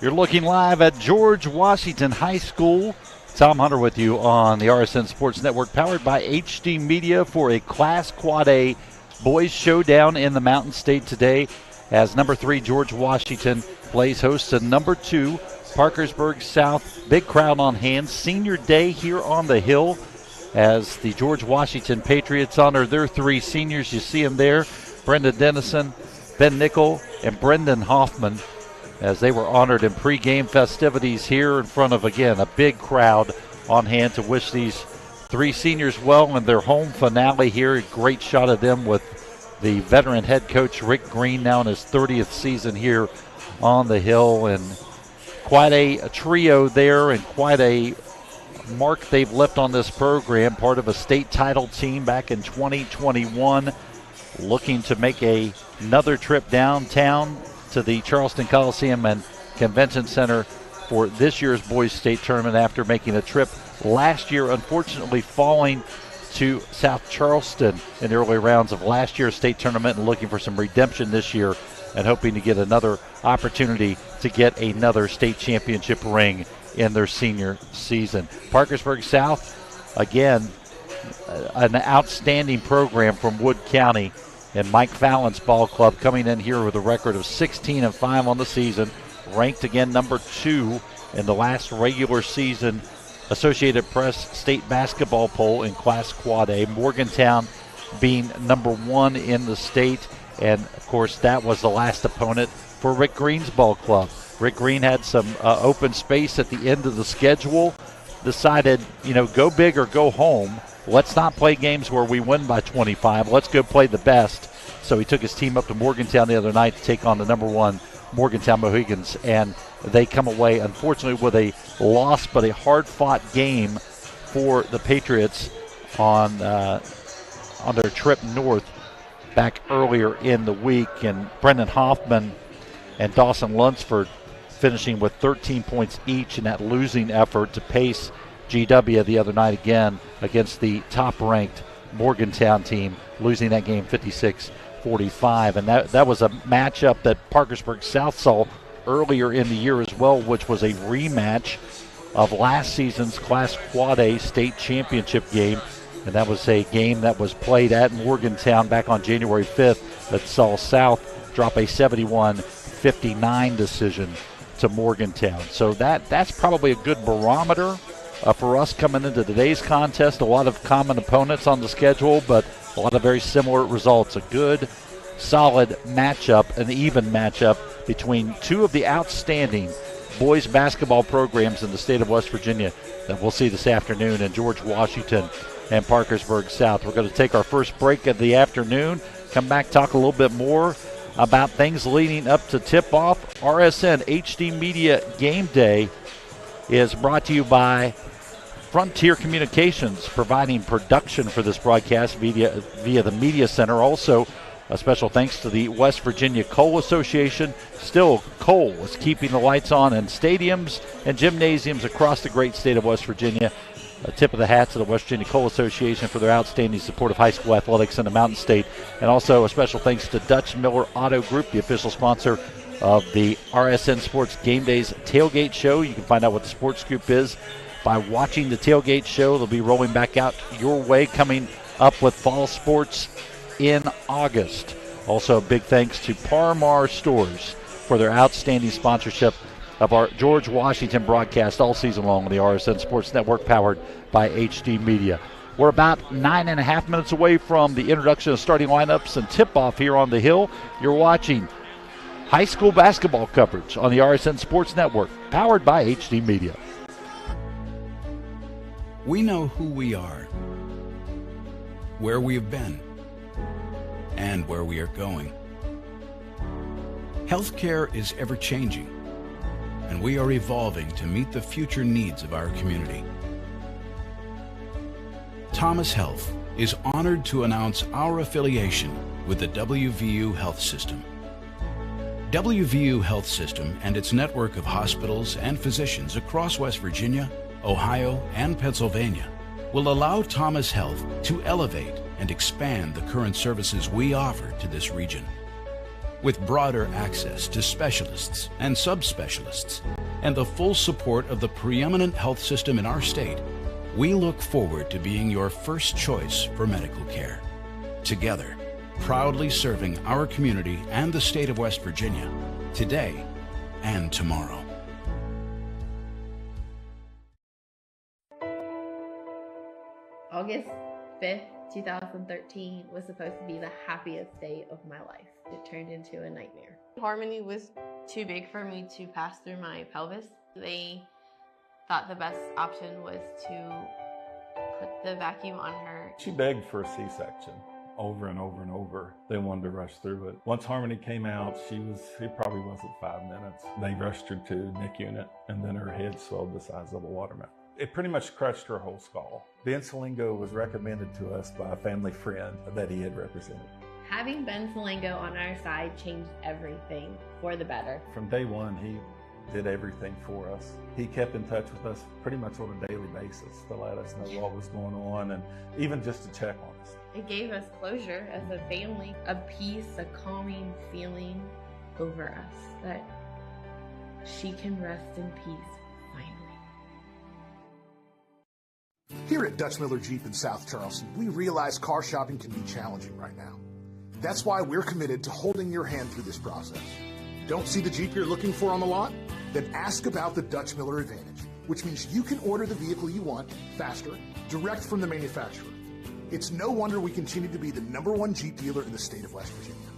You're looking live at George Washington High School. Tom Hunter with you on the RSN Sports Network, powered by HD Media, for a Class Quad A boys showdown in the Mountain State today, as number 3 George Washington plays host to number 2 Parkersburg South. Big crowd on hand. Senior day here on the hill as the George Washington Patriots honor their 3 seniors. You see them there, Brendan Dennison, Ben Nickel, and Brendan Hoffman, as they were honored in pregame festivities here in front of, again, a big crowd on hand to wish these 3 seniors well in their home finale here. A great shot of them with the veteran head coach Rick Green, now in his 30th season here on the hill, and quite a trio there and quite a mark they've left on this program, part of a state title team back in 2021, looking to make another trip downtown to the Charleston Coliseum and Convention Center for this year's boys state tournament after making a trip last year, unfortunately falling to South Charleston in the early rounds of last year's state tournament, and looking for some redemption this year and hoping to get another opportunity to get another state championship ring in their senior season. Parkersburg South, again, an outstanding program from Wood County, and Mike Fallon's ball club coming in here with a record of 16-5 on the season, ranked again number 2 in the last regular season Associated Press state basketball poll in Class Quad A. Morgantown being number 1 in the state, and of course that was the last opponent for Rick Green's ball club. Rick Green had some open space at the end of the schedule, decided, go big or go home. Let's not play games where we win by 25. Let's go play the best. So he took his team up to Morgantown the other night to take on the number 1 Morgantown Mohegans, and they come away, unfortunately, with a loss, but a hard-fought game for the Patriots on their trip north back earlier in the week. And Brendan Hoffman and Dawson Lunsford finishing with 13 points each in that losing effort to pace GW the other night again against the top-ranked Morgantown team, losing that game 56-45. And that was a matchup that Parkersburg South saw earlier in the year as well, which was a rematch of last season's Class Quad A state championship game. And that was a game that was played at Morgantown back on January 5th that saw South drop a 71-59 decision to Morgantown. So that's probably a good barometer for us coming into today's contest. A lot of common opponents on the schedule, but a lot of very similar results. A good, solid matchup, an even matchup between 2 of the outstanding boys basketball programs in the state of West Virginia that we'll see this afternoon in George Washington and Parkersburg South. We're going to take our first break of the afternoon, come back, talk a little bit more about things leading up to tip-off. RSN HD Media Game Day is brought to you by Frontier Communications, providing production for this broadcast via the Media Center. Also, a special thanks to the West Virginia Coal Association. Still, coal is keeping the lights on in stadiums and gymnasiums across the great state of West Virginia. A tip of the hat to the West Virginia Coal Association for their outstanding support of high school athletics in the Mountain State. And also a special thanks to Dutch Miller Auto Group, the official sponsor of the RSN Sports Game Days Tailgate Show. You can find out what the sports scoop is by watching the Tailgate Show. They'll be rolling back out your way, coming up with fall sports in August. Also, a big thanks to Parmar Stores for their outstanding sponsorship of our George Washington broadcast all season long on the RSN Sports Network, powered by HD Media. We're about 9.5 minutes away from the introduction of starting lineups and tip-off here on the Hill. You're watching high school basketball coverage on the RSN Sports Network, powered by HD Media. We know who we are, where we have been, and where we are going. Healthcare is ever-changing, and we are evolving to meet the future needs of our community. Thomas Health is honored to announce our affiliation with the WVU Health System. WVU Health System and its network of hospitals and physicians across West Virginia, Ohio, and Pennsylvania will allow Thomas Health to elevate and expand the current services we offer to this region. with broader access to specialists and subspecialists, and the full support of the preeminent health system in our state, we look forward to being your first choice for medical care. Together, proudly serving our community and the state of West Virginia, today and tomorrow. August 5th, 2013 was supposed to be the happiest day of my life. It turned into a nightmare. Harmony was too big for me to pass through my pelvis. They thought the best option was to put the vacuum on her. She begged for a C-section over and over and over. They wanted to rush through it. Once Harmony came out, it probably wasn't 5 minutes. They rushed her to NIC unit, and then her head swelled the size of a watermelon. It pretty much crushed her whole skull. The Insulingo was recommended to us by a family friend that he had represented. Having Ben Salengo on our side changed everything for the better. From day one, he did everything for us. He kept in touch with us pretty much on a daily basis to let us know what was going on and even just to check on us. It gave us closure as a family, a peace, a calming feeling over us that she can rest in peace finally. Here at Dutch Miller Jeep in South Charleston, we realize car shopping can be challenging right now. That's why we're committed to holding your hand through this process. Don't see the Jeep you're looking for on the lot? Then ask about the Dutch Miller Advantage, which means you can order the vehicle you want faster, direct from the manufacturer. It's no wonder we continue to be the #1 Jeep dealer in the state of West Virginia.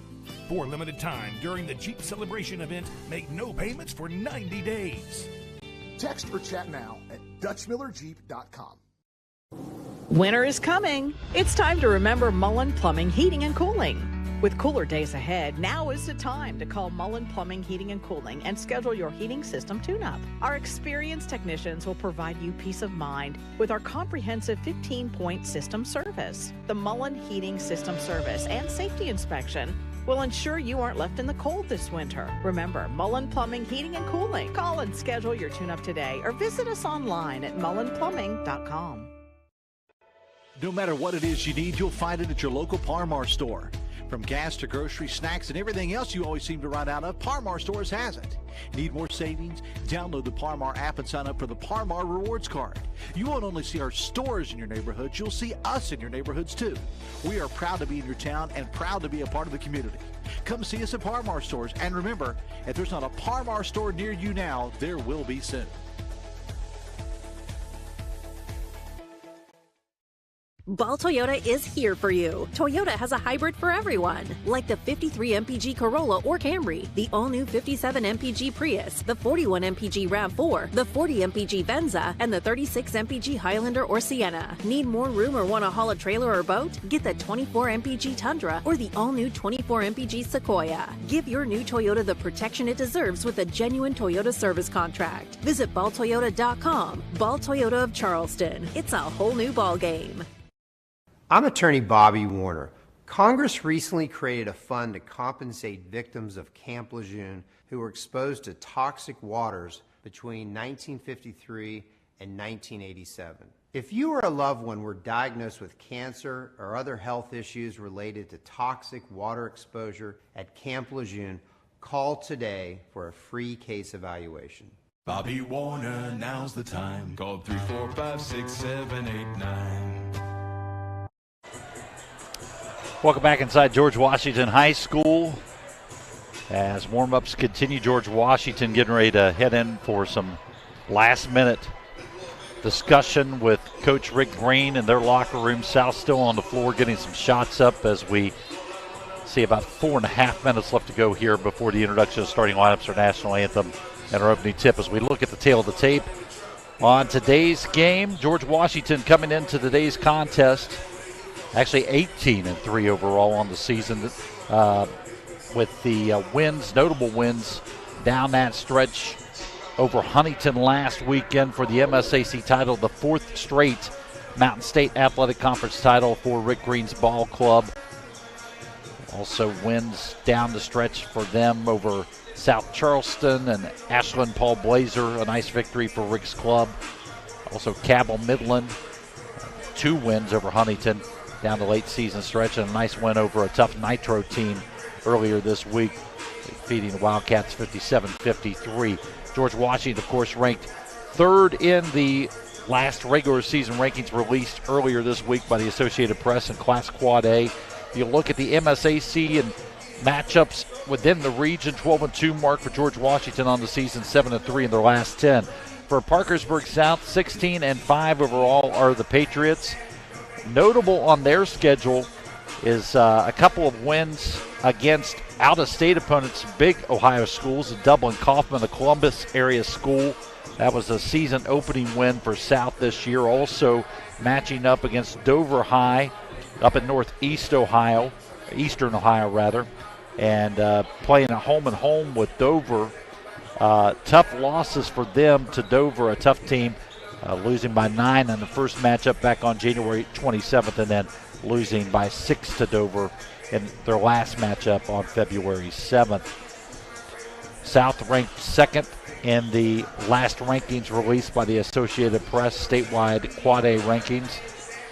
For a limited time during the Jeep Celebration event, make no payments for 90 days. Text or chat now at DutchMillerJeep.com. Winter is coming. It's time to remember Mullen Plumbing, Heating, and Cooling. With cooler days ahead, now is the time to call Mullen Plumbing, Heating, and Cooling and schedule your heating system tune-up. Our experienced technicians will provide you peace of mind with our comprehensive 15-point system service. The Mullen Heating System Service and Safety Inspection will ensure you aren't left in the cold this winter. Remember, Mullen Plumbing, Heating, and Cooling. Call and schedule your tune-up today or visit us online at mullenplumbing.com. No matter what it is you need, you'll find it at your local Par-Mar store. From gas to groceries, snacks, and everything else you always seem to run out of, Par-Mar stores has it. Need more savings? Download the Par-Mar app and sign up for the Par-Mar Rewards Card. You won't only see our stores in your neighborhoods, you'll see us in your neighborhoods too. We are proud to be in your town and proud to be a part of the community. Come see us at Par-Mar stores, and remember, if there's not a Par-Mar store near you now, there will be soon. Ball Toyota is here for you. Toyota has a hybrid for everyone, like the 53 MPG Corolla or Camry, the all-new 57 MPG Prius, the 41 MPG RAV4, the 40 MPG Venza, and the 36 MPG Highlander or Sienna. Need more room or want to haul a trailer or boat? Get the 24 MPG Tundra or the all-new 24 MPG Sequoia. Give your new Toyota the protection it deserves with a genuine Toyota service contract. Visit balltoyota.com. Ball Toyota of Charleston. It's a whole new ball game. I'm attorney Bobby Warner. Congress recently created a fund to compensate victims of Camp Lejeune who were exposed to toxic waters between 1953 and 1987. If you or a loved one were diagnosed with cancer or other health issues related to toxic water exposure at Camp Lejeune, call today for a free case evaluation. Bobby Warner, now's the time. Call 345-6789. Welcome back inside George Washington High School. As warm-ups continue, George Washington getting ready to head in for some last-minute discussion with Coach Rick Green in their locker room. South still on the floor getting some shots up as we see about 4.5 minutes left to go here before the introduction of starting lineups for National Anthem and our opening tip. As we look at the tail of the tape on today's game, George Washington coming into today's contest actually 18-3 overall on the season, with the wins, notable wins down that stretch over Huntington last weekend for the MSAC title, the 4th straight Mountain State Athletic Conference title for Rick Green's ball club. Also wins down the stretch for them over South Charleston and Ashland Paul Blazer, a nice victory for Rick's club. Also Cabell Midland, 2 wins over Huntington down the late season stretch, and a nice win over a tough Nitro team earlier this week, defeating the Wildcats 57-53. George Washington, of course, ranked third in the last regular season rankings released earlier this week by the Associated Press in Class Quad A. If you look at the MSAC and matchups within the region, 12-2 mark for George Washington on the season, 7-3 in their last 10. For Parkersburg South, 16-5 overall are the Patriots. Notable on their schedule is a couple of wins against out-of-state opponents, big Ohio schools, Dublin Kaufman, the Columbus area school. That was a season opening win for South this year. Also matching up against Dover High up in eastern Ohio, and playing a home-and-home with Dover. Tough losses for them to Dover, a tough team, losing by 9 in the first matchup back on January 27th, and then losing by 6 to Dover in their last matchup on February 7th. South ranked second in the last rankings released by the Associated Press statewide Quad A rankings.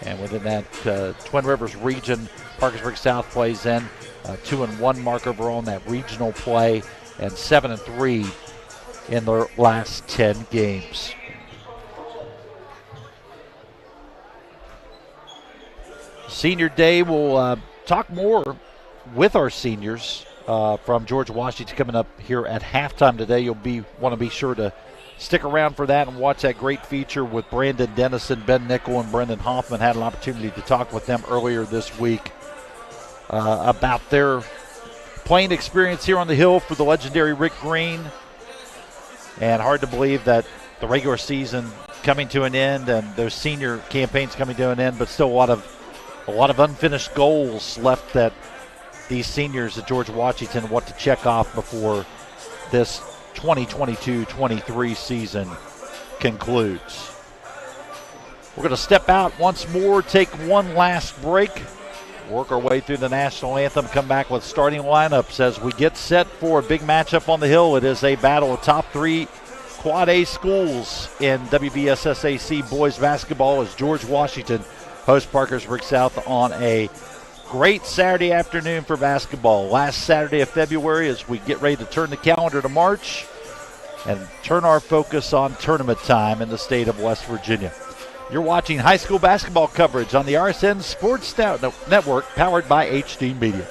And within that Twin Rivers region, Parkersburg South plays in 2-1 mark overall in that regional play, and 7-3 in their last 10 games. Senior Day, we'll talk more with our seniors from George Washington coming up here at halftime today. You'll want to be sure to stick around for that and watch that great feature with Brandon Dennison, Ben Nickel, and Brendan Hoffman. Had an opportunity to talk with them earlier this week about their playing experience here on the Hill for the legendary Rick Green. And hard to believe that the regular season coming to an end and those senior campaigns coming to an end, but still a lot of unfinished goals left that these seniors at George Washington want to check off before this 2022-23 season concludes. We're going to step out once more, take one last break, work our way through the national anthem, come back with starting lineups as we get set for a big matchup on the Hill. It is a battle of top 3 Quad A schools in WVSSAC boys basketball as George Washington hosts Parkersburg South on a great Saturday afternoon for basketball. Last Saturday of February as we get ready to turn the calendar to March and turn our focus on tournament time in the state of West Virginia. You're watching high school basketball coverage on the RSN Sports Network, powered by HD Media.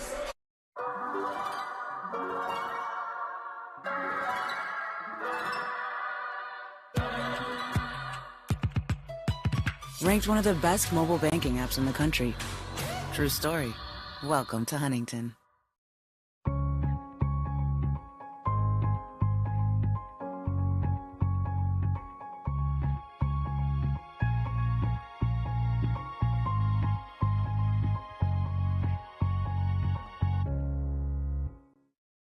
Ranked one of the best mobile banking apps in the country. True story. Welcome to Huntington.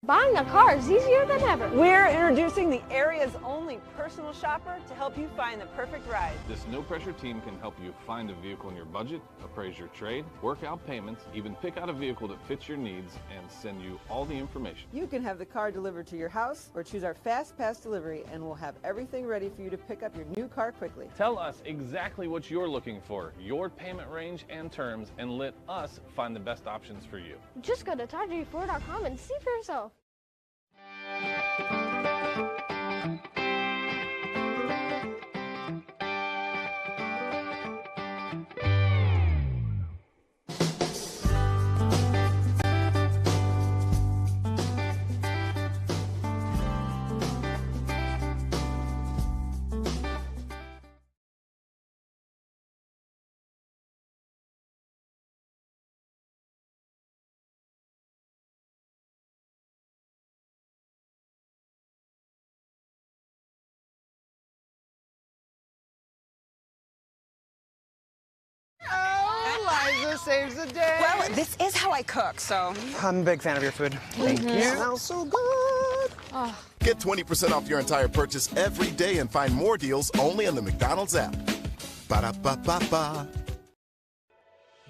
Buying a car is easier than ever. We're introducing the area's only personal shopper to help you find the perfect ride. This no-pressure team can help you find a vehicle in your budget, appraise your trade, work out payments, even pick out a vehicle that fits your needs, and send you all the information. You can have the car delivered to your house or choose our Fast Pass delivery, and we'll have everything ready for you to pick up your new car quickly. Tell us exactly what you're looking for, your payment range and terms, and let us find the best options for you. Just go to ToddJFord.com and see for yourself. Eliza saves the day. Well, this is how I cook, so. I'm a big fan of your food. Thank you. Smells so good. Oh. Get 20% off your entire purchase every day and find more deals only on the McDonald's app. Ba-da-ba-ba-ba.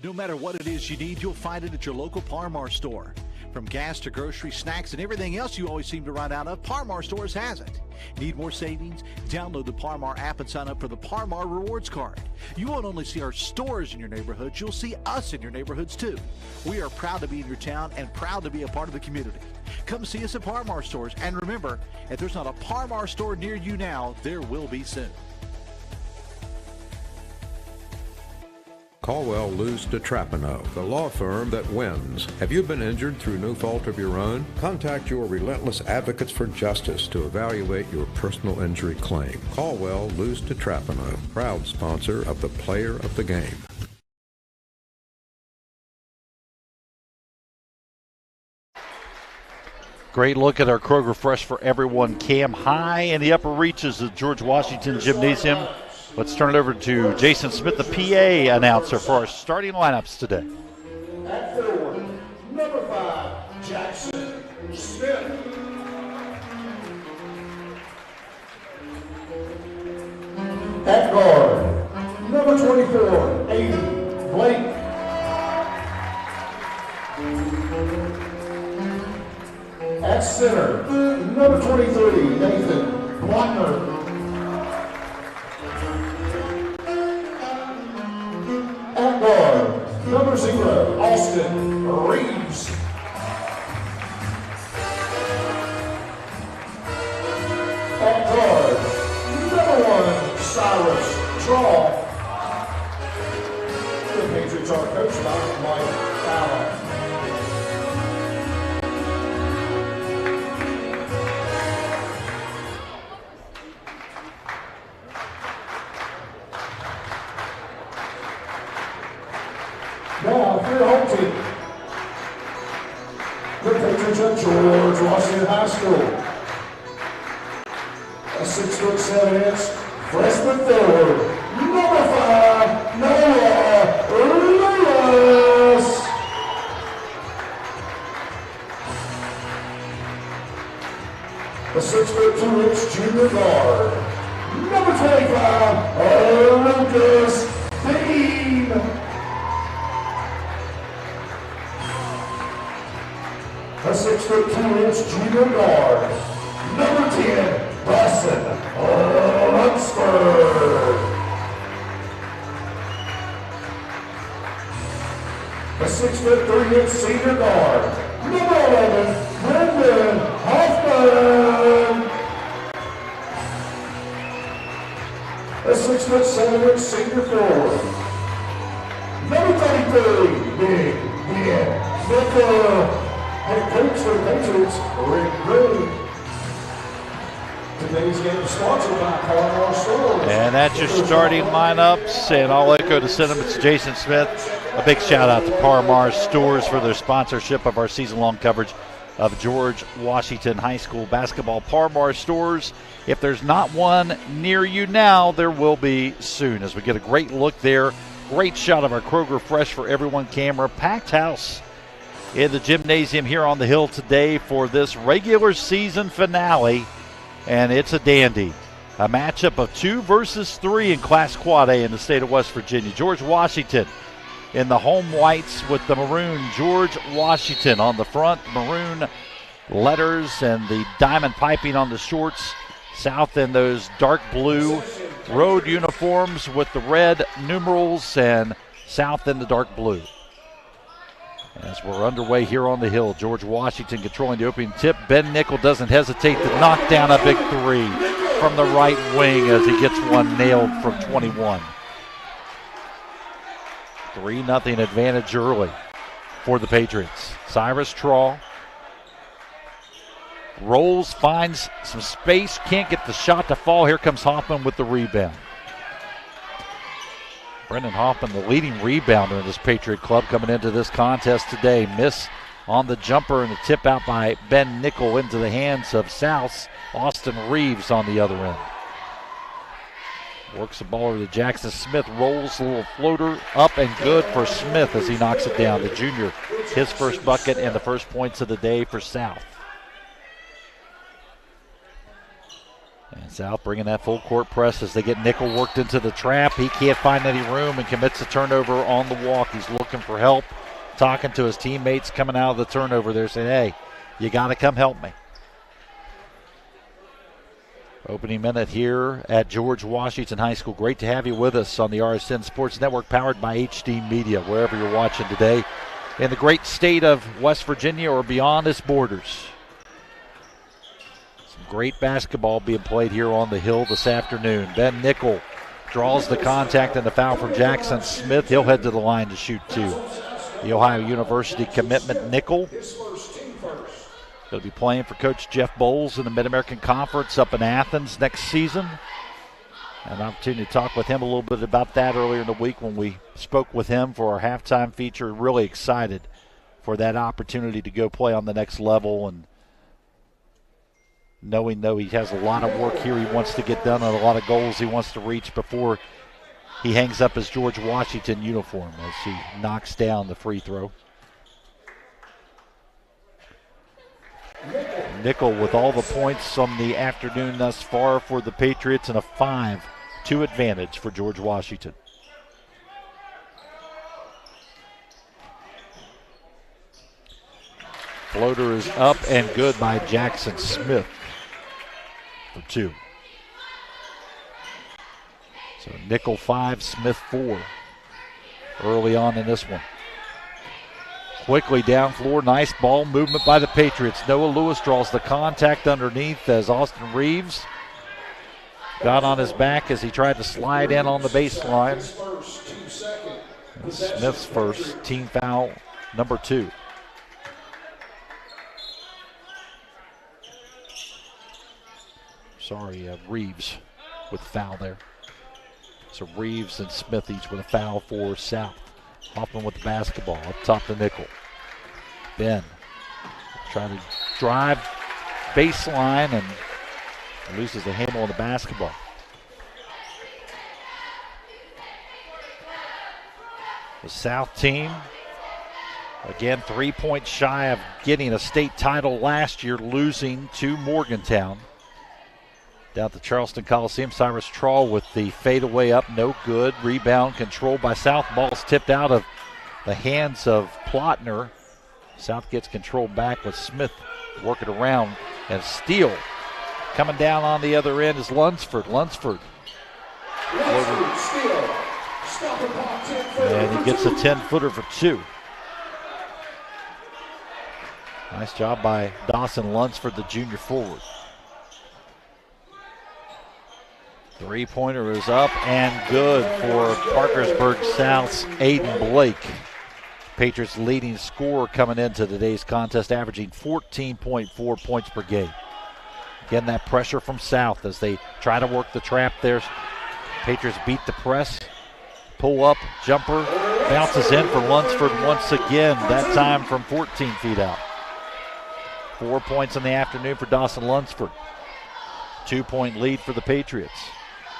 No matter what it is you need, you'll find it at your local Par-Mar store. From gas to grocery, snacks, and everything else you always seem to run out of, Par-Mar Stores has it. Need more savings? Download the Par-Mar app and sign up for the Par-Mar Rewards Card. You won't only see our stores in your neighborhoods, you'll see us in your neighborhoods too. We are proud to be in your town and proud to be a part of the community. Come see us at Par-Mar Stores, and remember, if there's not a Par-Mar store near you now, there will be soon. Caldwell Luce DeTrapano, the law firm that wins. Have you been injured through no fault of your own? Contact your relentless advocates for justice to evaluate your personal injury claim. Caldwell Luce DeTrapano, proud sponsor of the Player of the Game. Great look at our Kroger Fresh for Everyone cam high in the upper reaches of George Washington Gymnasium. Let's turn it over to Jason Smith, the PA announcer, for our starting lineups today. At forward, number 5, Jackson Smith. At guard, number 24, Aiden Blake. At center, number 23, Nathan Blockner. At guard, number 0, Austin Reeves. At guard, number 1, Cyrus Traw. The Patriots are coached by Mike Fowler. Now, for your home team, the Patriots at George Washington High School. A 6'7" freshman forward, number 5, Noah Lewis. A 6'2" junior guard, number 25, Lucas Dean. A 6'2" junior guard, number 10, Dawson Lunsford. A 6'3" senior guard, number 11, Brendan Hoffman. A 6'7" senior forward, number 33, Big Ben Nickel. Head coach for the Patriots, Rick Gray. Today's game is sponsored by Par-Mar Stores. And that's your starting lineups, and I'll echo the sentiments of Jason Smith. A big shout out to Par-Mar Stores for their sponsorship of our season-long coverage of George Washington High School basketball. Par-Mar Stores, if there's not one near you now, there will be soon, as we get a great look there. Great shot of our Kroger Fresh for Everyone camera. Packed house in the gymnasium here on the Hill today for this regular season finale, and it's a dandy. A matchup of 2 versus 3 in Class Quad A in the state of West Virginia. George Washington in the home whites with the maroon. George Washington on the front, maroon letters and the diamond piping on the shorts. South in those dark blue road uniforms with the red numerals, and South in the dark blue. As we're underway here on the Hill, George Washington controlling the opening tip. Ben Nickel doesn't hesitate to knock down a big 3 from the right wing as he gets one nailed from 21. 3-0 advantage early for the Patriots. Cyrus Traw rolls, finds some space, can't get the shot to fall. Here comes Hoffman with the rebound. Brendan Hoffman, the leading rebounder in this Patriot club coming into this contest today. Miss on the jumper and the tip out by Ben Nickel into the hands of South's Austin Reeves on the other end. Works the ball over to Jackson Smith, rolls a little floater up and good for Smith as he knocks it down. The junior, his first bucket and the first points of the day for South. And South bringing that full court press as they get Nickel worked into the trap. He can't find any room and commits a turnover on the walk. He's looking for help. talking to his teammates coming out of the turnover there, saying, hey, you got to come help me. Opening minute here at George Washington High School. Great to have you with us on the RSN Sports Network, powered by HD Media, wherever you're watching today in the great state of West Virginia or beyond its borders. Some great basketball being played here on the Hill this afternoon. Ben Nickel draws the contact and the foul from Jackson Smith. He'll head to the line to shoot two. The Ohio University commitment, Nickel. He'll be playing for Coach Jeff Bowles in the Mid-American Conference up in Athens next season. Had an opportunity to talk with him a little bit about that earlier in the week when we spoke with him for our halftime feature. Really excited for that opportunity to go play on the next level, and knowing though he has a lot of work here he wants to get done and a lot of goals he wants to reach before he hangs up his George Washington uniform as he knocks down the free throw. Nickel with all the points on the afternoon thus far for the Patriots, and a 5-2 advantage for George Washington. Floater is up and good by Jackson Smith for two. So Nickel 5, Smith 4 early on in this one. Quickly down floor, nice ball movement by the Patriots. Noah Lewis draws the contact underneath as Austin Reeves got on his back as he tried to slide in on the baseline. And Smith's first, team foul number 2. Sorry, Reeves with the foul there. So Reeves and Smith each with a foul for South. Hoffman with the basketball up top to Nickel. Ben trying to drive baseline and loses the handle on the basketball. The South team, again, 3 points shy of getting a state title last year, losing to Morgantown. Down at the Charleston Coliseum, Cyrus Trawl with the fadeaway up, no good. Rebound controlled by South. Ball's tipped out of the hands of Plotner. South gets control back with Smith working around, and steal. Coming down on the other end is Lunsford. Lunsford. And he gets a 10-footer for 2. Nice job by Dawson Lunsford, the junior forward. Three-pointer is up and good for Parkersburg South's Aiden Blake. Patriots leading scorer coming into today's contest, averaging 14.4 points per game. Again, that pressure from South as they try to work the trap there. Patriots beat the press. Pull up, jumper, bounces in for Lunsford once again, that time from 14 feet out. 4 points in the afternoon for Dawson Lunsford. 2-point lead for the Patriots.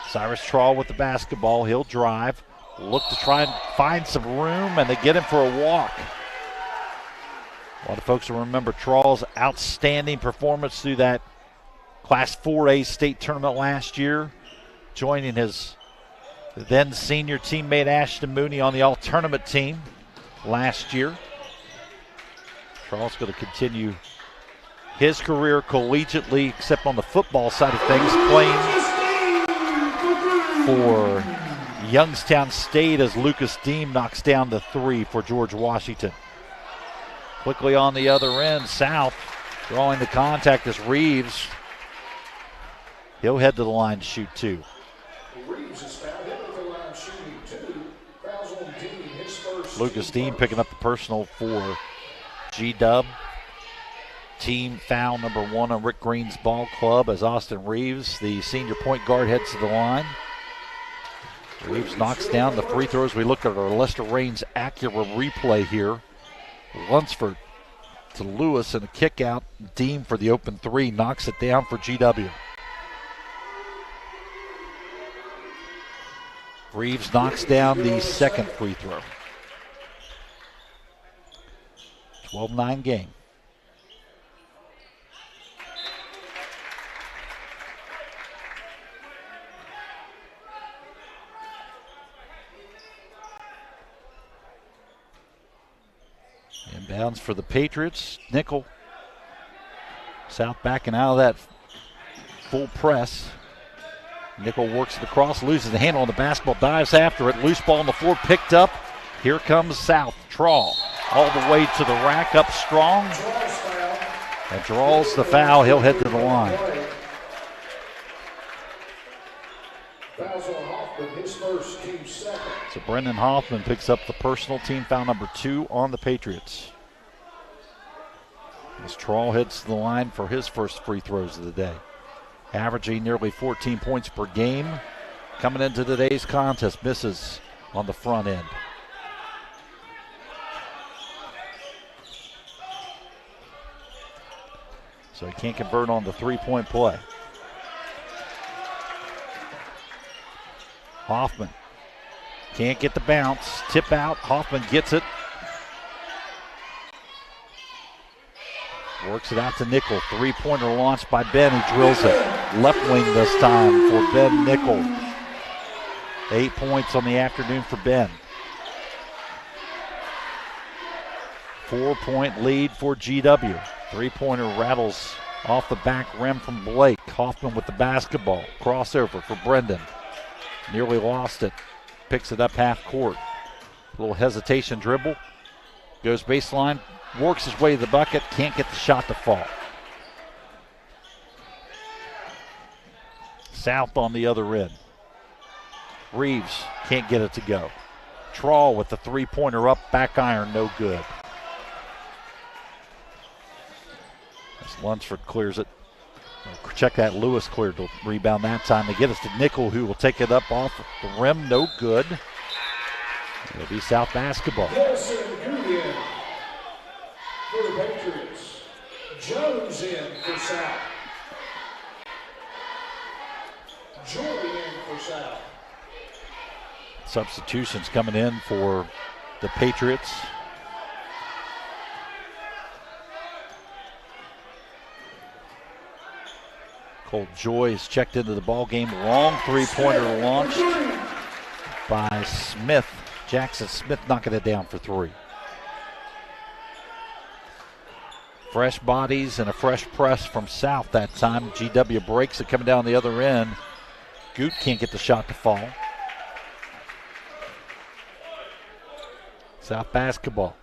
Cyrus Trawl with the basketball. He'll drive, look to try and find some room, and they get him for a walk. A lot of folks will remember Trawl's outstanding performance through that Class 4A state tournament last year, joining his then senior teammate Ashton Mooney on the all-tournament team last year. Trawl's going to continue his career collegiately, except on the football side of things, playing for Youngstown State as Lucas Deem knocks down the 3 for George Washington. Quickly on the other end, South drawing the contact as Reeves. He'll head to the line to shoot 2. Lucas Deem picking up the personal for G-Dub. Team foul number 1 on Rick Green's ball club as Austin Reeves, the senior point guard, heads to the line. Reeves knocks down the free throws. We look at our Lester Raines Acura replay here. Lunsford to Lewis and a kick out. Deem for the open 3, knocks it down for GW. Reeves knocks down the second free throw. 12-9 game. Inbounds for the Patriots. Nickel. South backing out of that full press. Nickel works it across, loses the handle on the basketball, dives after it. Loose ball on the floor, picked up. Here comes South. Trawl all the way to the rack, up strong. And draws the foul. He'll head to the line. So Brendan Hoffman picks up the personal team foul number 2 on the Patriots. As Trawl heads to the line for his first free throws of the day. Averaging nearly 14 points per game. Coming into today's contest, misses on the front end. So he can't convert on the three-point play. Hoffman can't get the bounce. Tip out. Hoffman gets it. Works it out to Nickel. Three-pointer launched by Ben. He drills it. Left wing this time for Ben Nickel. 8 points on the afternoon for Ben. 4-point lead for GW. Three-pointer rattles off the back rim from Blake. Hoffman with the basketball. Crossover for Brendan. Nearly lost it. Picks it up half court. A little hesitation dribble. Goes baseline. Works his way to the bucket. Can't get the shot to fall. South on the other end. Reeves can't get it to go. Trawl with the three-pointer up. Back iron, no good. As Lunsford clears it. Check that. Lewis cleared the rebound that time. They get us to Nickel, who will take it up off the rim. No good. It'll be South basketball. Nelson Goudian for the Patriots. Jones in for South. Jordan in for South. Substitutions coming in for the Patriots. Colt Joy is checked into the ball game. Long three-pointer launched by Smith. Jackson Smith knocking it down for 3. Fresh bodies and a fresh press from South that time. GW breaks it coming down the other end. Goot can't get the shot to fall. South basketball.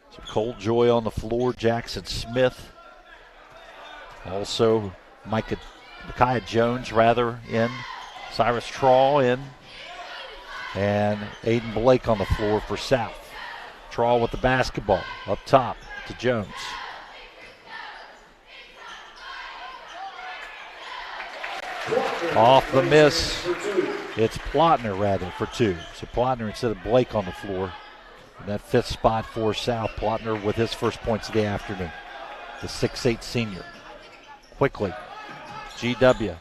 So Colt Joy on the floor. Jackson Smith. Also, Micaiah Jones, in. Cyrus Trawl in. And Aiden Blake on the floor for South. Trawl with the basketball. Up top to Jones. Off the miss. It's Plotner, for 2. So Plotner instead of Blake on the floor. And that 5th spot for South. Plotner with his first points of the afternoon. The 6'8 senior. Quickly, GW.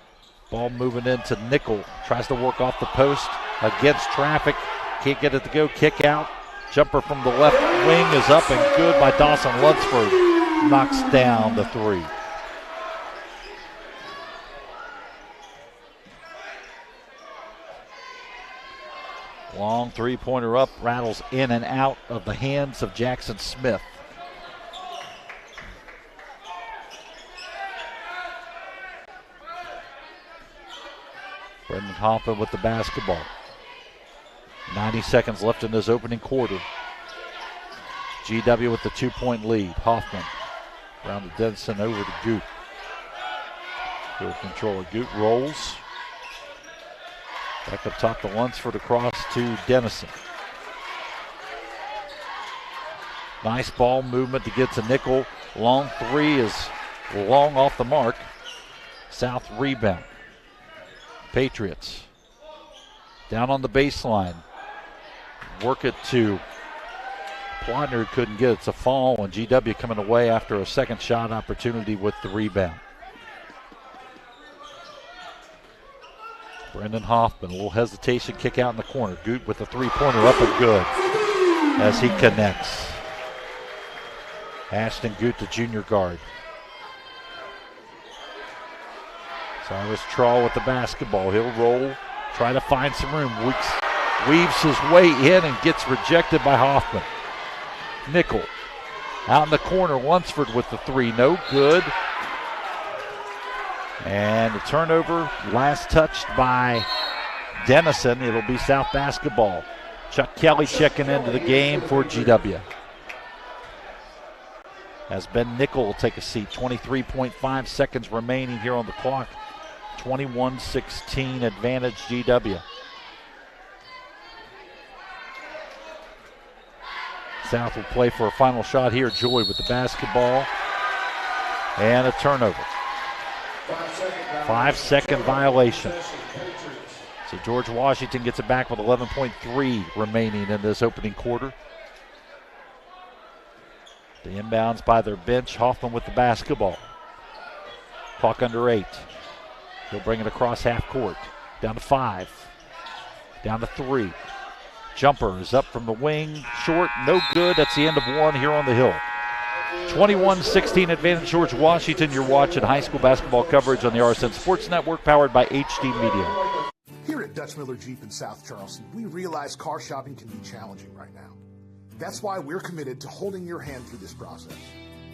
Ball moving into Nickel. Tries to work off the post against traffic. Can't get it to go. Kick out. Jumper from the left wing is up and good by Dawson Lunsford. Knocks down the 3. Long three-pointer up. Rattles in and out of the hands of Jackson Smith. Brendan Hoffman with the basketball. 90 seconds left in this opening quarter. GW with the 2-point lead. Hoffman around to Denson over to Goot. Good control. Goot rolls. Back up top to Lunsford across to Dennison. Nice ball movement to get to Nickel. Long 3 is long off the mark. South rebound. Patriots down on the baseline. Work it to Plotner, couldn't get it to fall, and GW coming away after a second shot opportunity with the rebound. Brendan Hoffman, a little hesitation, kick out in the corner. Goot with the three-pointer up and good as he connects. Ashton Goot, the junior guard. Cyrus Trawl with the basketball. He'll roll, try to find some room. weaves his way in and gets rejected by Hoffman. Nickel out in the corner. Lunsford with the three, no good. And the turnover, last touched by Dennison. It'll be South basketball. Chuck Kelly checking into the game for GW. As Ben Nickel will take a seat. 23.5 seconds remaining here on the clock. 21-16 advantage GW. South will play for a final shot here. Joy with the basketball. And a turnover. 5-second violation. So George Washington gets it back with 11.3 remaining in this opening quarter. The inbounds by their bench. Hoffman with the basketball. Clock under 8. He'll bring it across half court. Down to 5. Down to 3. Jumper is up from the wing. Short, no good. That's the end of one here on the Hill. 21-16 advantage George Washington. You're watching high school basketball coverage on the RSN Sports Network, powered by HD Media. Here at Dutch Miller Jeep in South Charleston, we realize car shopping can be challenging right now. That's why we're committed to holding your hand through this process.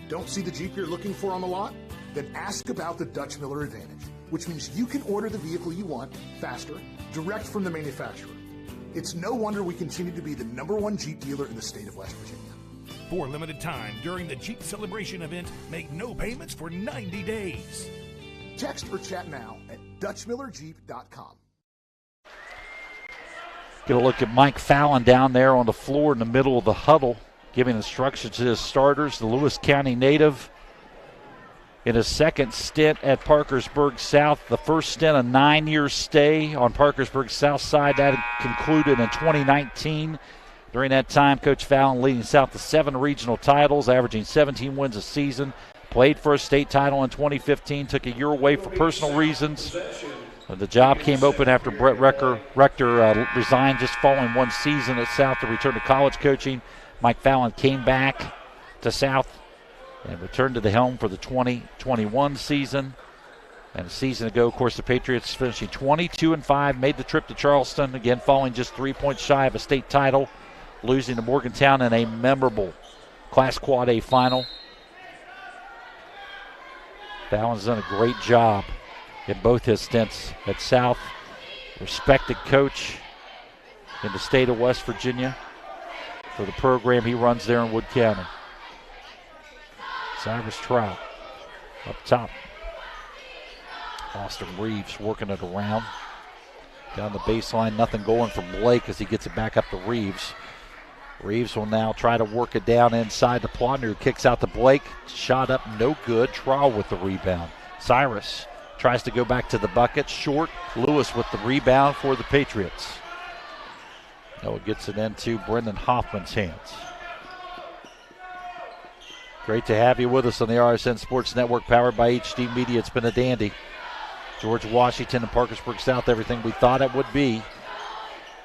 Don't see the Jeep you're looking for on the lot? Then ask about the Dutch Miller Advantage, which means you can order the vehicle you want faster, direct from the manufacturer. It's no wonder we continue to be the #1 Jeep dealer in the state of West Virginia. For a limited time during the Jeep Celebration event, make no payments for 90 days. Text or chat now at DutchMillerJeep.com. Get a look at Mike Fallon down there on the floor in the middle of the huddle, giving instructions to his starters. The Lewis County native in his second stint at Parkersburg South. The first stint, a 9-year stay on Parkersburg South side. That concluded in 2019. During that time, Coach Fallon leading South to 7 regional titles, averaging 17 wins a season. Played for a state title in 2015, took a year away for personal reasons. The job came open after Brett Rector resigned just following one season at South to return to college coaching. Mike Fallon came back to South and returned to the helm for the 2021 season. And a season ago, of course, the Patriots finishing 22-5, made the trip to Charleston, again falling just 3 points shy of a state title, losing to Morgantown in a memorable Class Quad A final. Fallon's done a great job in both his stints at South. Respected coach in the state of West Virginia for the program he runs there in Wood County. Cyrus Trout up top. Austin Reeves working it around. Down the baseline, nothing going for Blake as he gets it back up to Reeves. Reeves will now try to work it down inside to Plotner, who kicks out to Blake. Shot up, no good. Trowell with the rebound. Cyrus tries to go back to the bucket. Short. Lewis with the rebound for the Patriots. Noah gets it into Brendan Hoffman's hands. Great to have you with us on the RSN Sports Network, powered by HD Media. It's been a dandy. George Washington and Parkersburg South, everything we thought it would be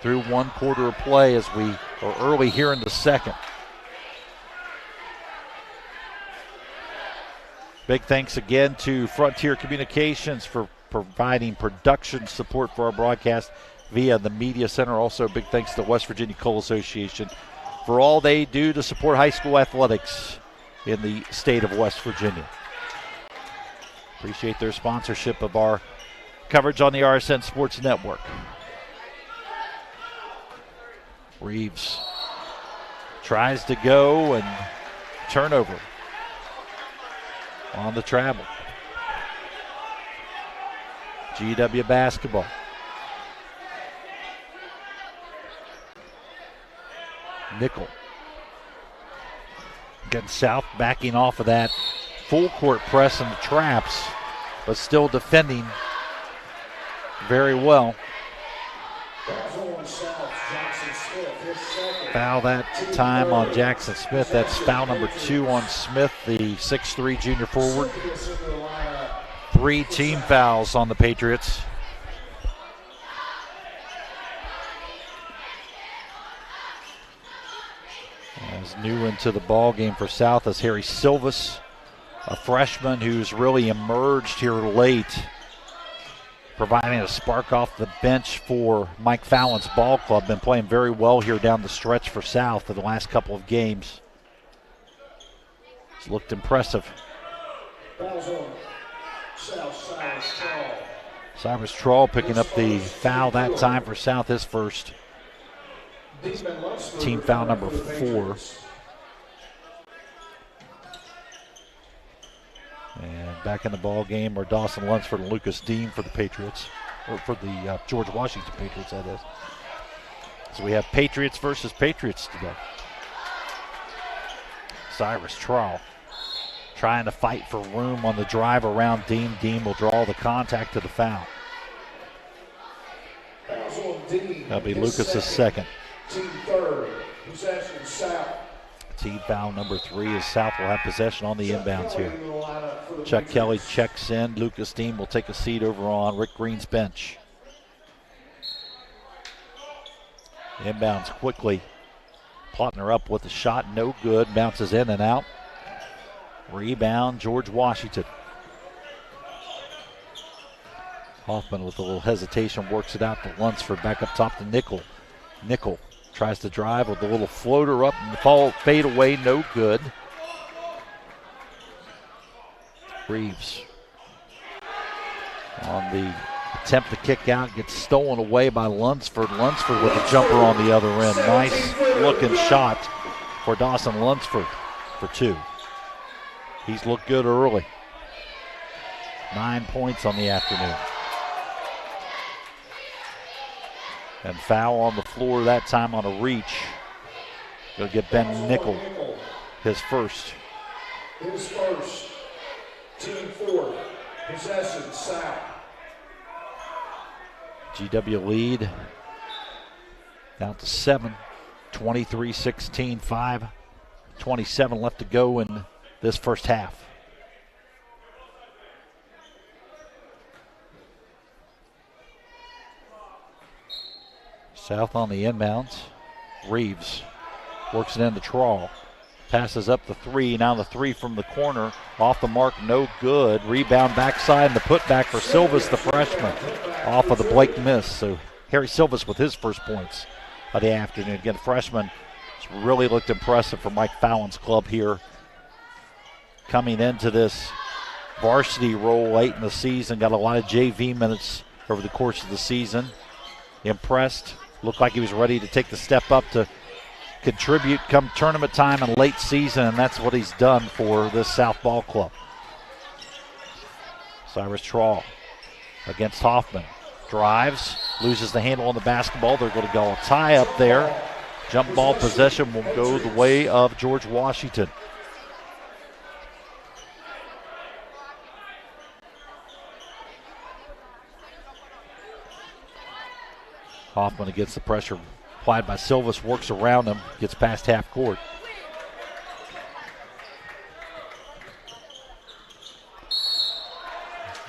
through one quarter of play as we are early here in the second. Big thanks again to Frontier Communications for providing production support for our broadcast via the Media Center. Also, big thanks to the West Virginia Coal Association for all they do to support high school athletics in the state of West Virginia. Appreciate their sponsorship of our coverage on the RSN Sports Network. Reeves tries to go and turnover on the travel. GW basketball. Nickel. Again, South backing off of that full court press and the traps, but still defending very well. Foul that time on Jackson Smith. That's foul number 2 on Smith, the 6'3" junior forward. 3 team fouls on the Patriots. As new into the ball game for South is Harry Silvas, a freshman who's really emerged here late providing a spark off the bench for Mike Fallon's ball club. Been playing very well here down the stretch for South in the last couple of games. It's looked impressive. Cyrus Trawl picking up the foul that time for South, his first. Team foul number 4. And back in the ball game are Dawson Lunsford and Lucas Dean for the Patriots, or for the George Washington Patriots, that is. So we have Patriots versus Patriots today. Cyrus Trawl trying to fight for room on the drive around Dean. Dean will draw the contact to the foul. That'll be Lucas's second. Team third, possession South. Team foul number 3 is South will have possession on the inbounds here. Chuck Kelly checks in. Lucas Dean will take a seat over on Rick Green's bench. Inbounds quickly. Plotner up with a shot, no good. Bounces in and out. Rebound, George Washington. Hoffman with a little hesitation works it out to Lunsford. Back up top to Nickel. Nickel tries to drive with a little floater up and the fade away, no good. Reeves on the attempt to kick out, gets stolen away by Lunsford. Lunsford with a jumper on the other end. Nice looking shot for Dawson Lunsford for 2. He's looked good early. 9 points on the afternoon. And foul on the floor that time on a reach. Going to get Ben Nickel his first. His first. Team 4, possession South. GW lead down to 7. 23-16, 5:27 left to go in this first half. South on the inbounds. Reeves works it into Trawl. Passes up the 3. Now the 3 from the corner. Off the mark, no good. Rebound backside and the putback for Silvas, the freshman. Off of the Blake miss. So Harry Silvas with his first points of the afternoon. Again, freshman. It's really looked impressive for Mike Fallon's club here. Coming into this varsity role late in the season. Got a lot of JV minutes over the course of the season. Impressed. Looked like he was ready to take the step up to contribute come tournament time and late season, and that's what he's done for this South Ball Club. Cyrus Trawl against Hoffman. Drives, loses the handle on the basketball. They're going to go a tie up there. Jump ball possession will go the way of George Washington. Hoffman against the pressure applied by Silvas, works around him, gets past half court.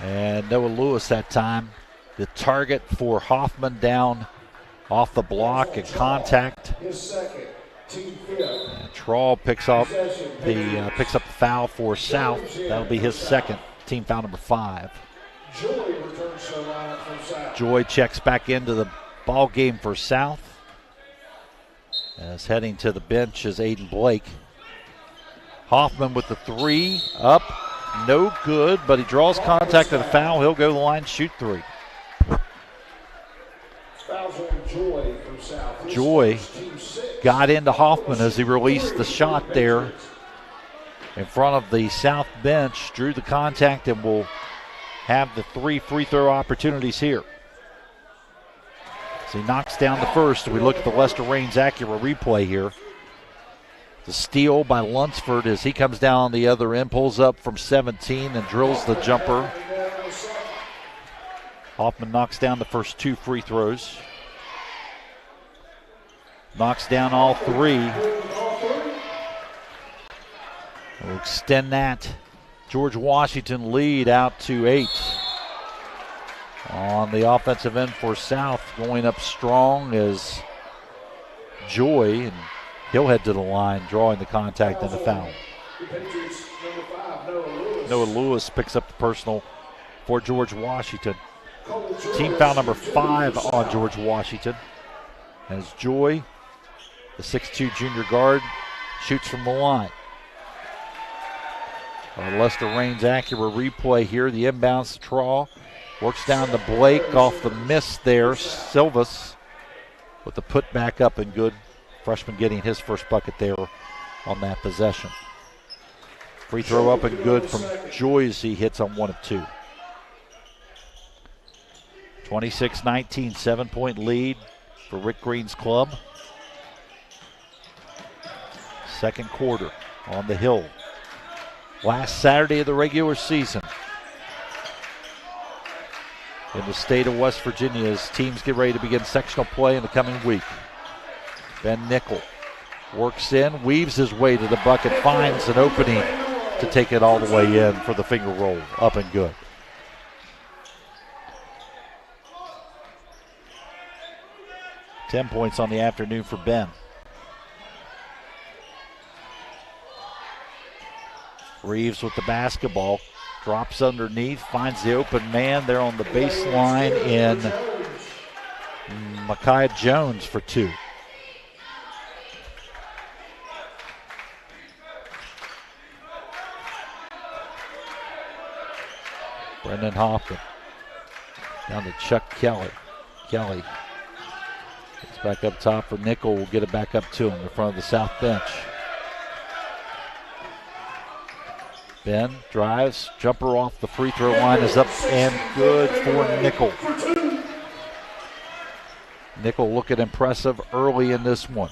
And Noah Lewis that time, the target for Hoffman down off the block and contact. His second, team 5th. And Trawl picks up the foul for South. That'll be his second, team foul number 5. Joy returns to the lineup from South. Joy checks back into the ball game for South. As heading to the bench is Aiden Blake. Hoffman with the 3 up, no good, but he draws contact to the foul. He'll go to the line, shoot 3. Fouls on Joy from South. Joy got into Hoffman as he released the shot there in front of the South bench, drew the contact, and will have the 3 free throw opportunities here. He knocks down the first. We look at the Lester Raines Acura replay here. The steal by Lunsford as he comes down on the other end, pulls up from 17 and drills the jumper. Hoffman knocks down the first 2 free throws. Knocks down all 3. We'll extend that George Washington lead out to 8. On the offensive end for South, going up strong is Joy, and he'll head to the line, drawing the contact and the foul. Noah Lewis picks up the personal for George Washington. Team foul number 5 on George Washington. As Joy, the 6'2 junior guard, shoots from the line. Lester Raines accurate replay here. The inbounds to Traw. Works down to Blake off the miss there. Silvas with the put back up and good. Freshman getting his first bucket there on that possession. Free throw up and good from Joy as he hits on 1 of 2. 26-19, 7-point lead for Rick Green's club. Second quarter on the Hill. Last Saturday of the regular season in the state of West Virginia as teams get ready to begin sectional play in the coming week. Ben Nickel works in, weaves his way to the bucket, finds an opening to take it all the way in for the finger roll, up and good. $10 points on the afternoon for Ben. Reeves with the basketball, drops underneath, finds the open man there on the baseline in Micaiah Jones for 2. Brendan Hoffman down to Chuck Kelly. Kelly gets back up top for Nickel. We'll get it back up to him in front of the south bench. Ben drives, jumper off the free throw line is up and good for Nickel. Nickel looking impressive early in this one.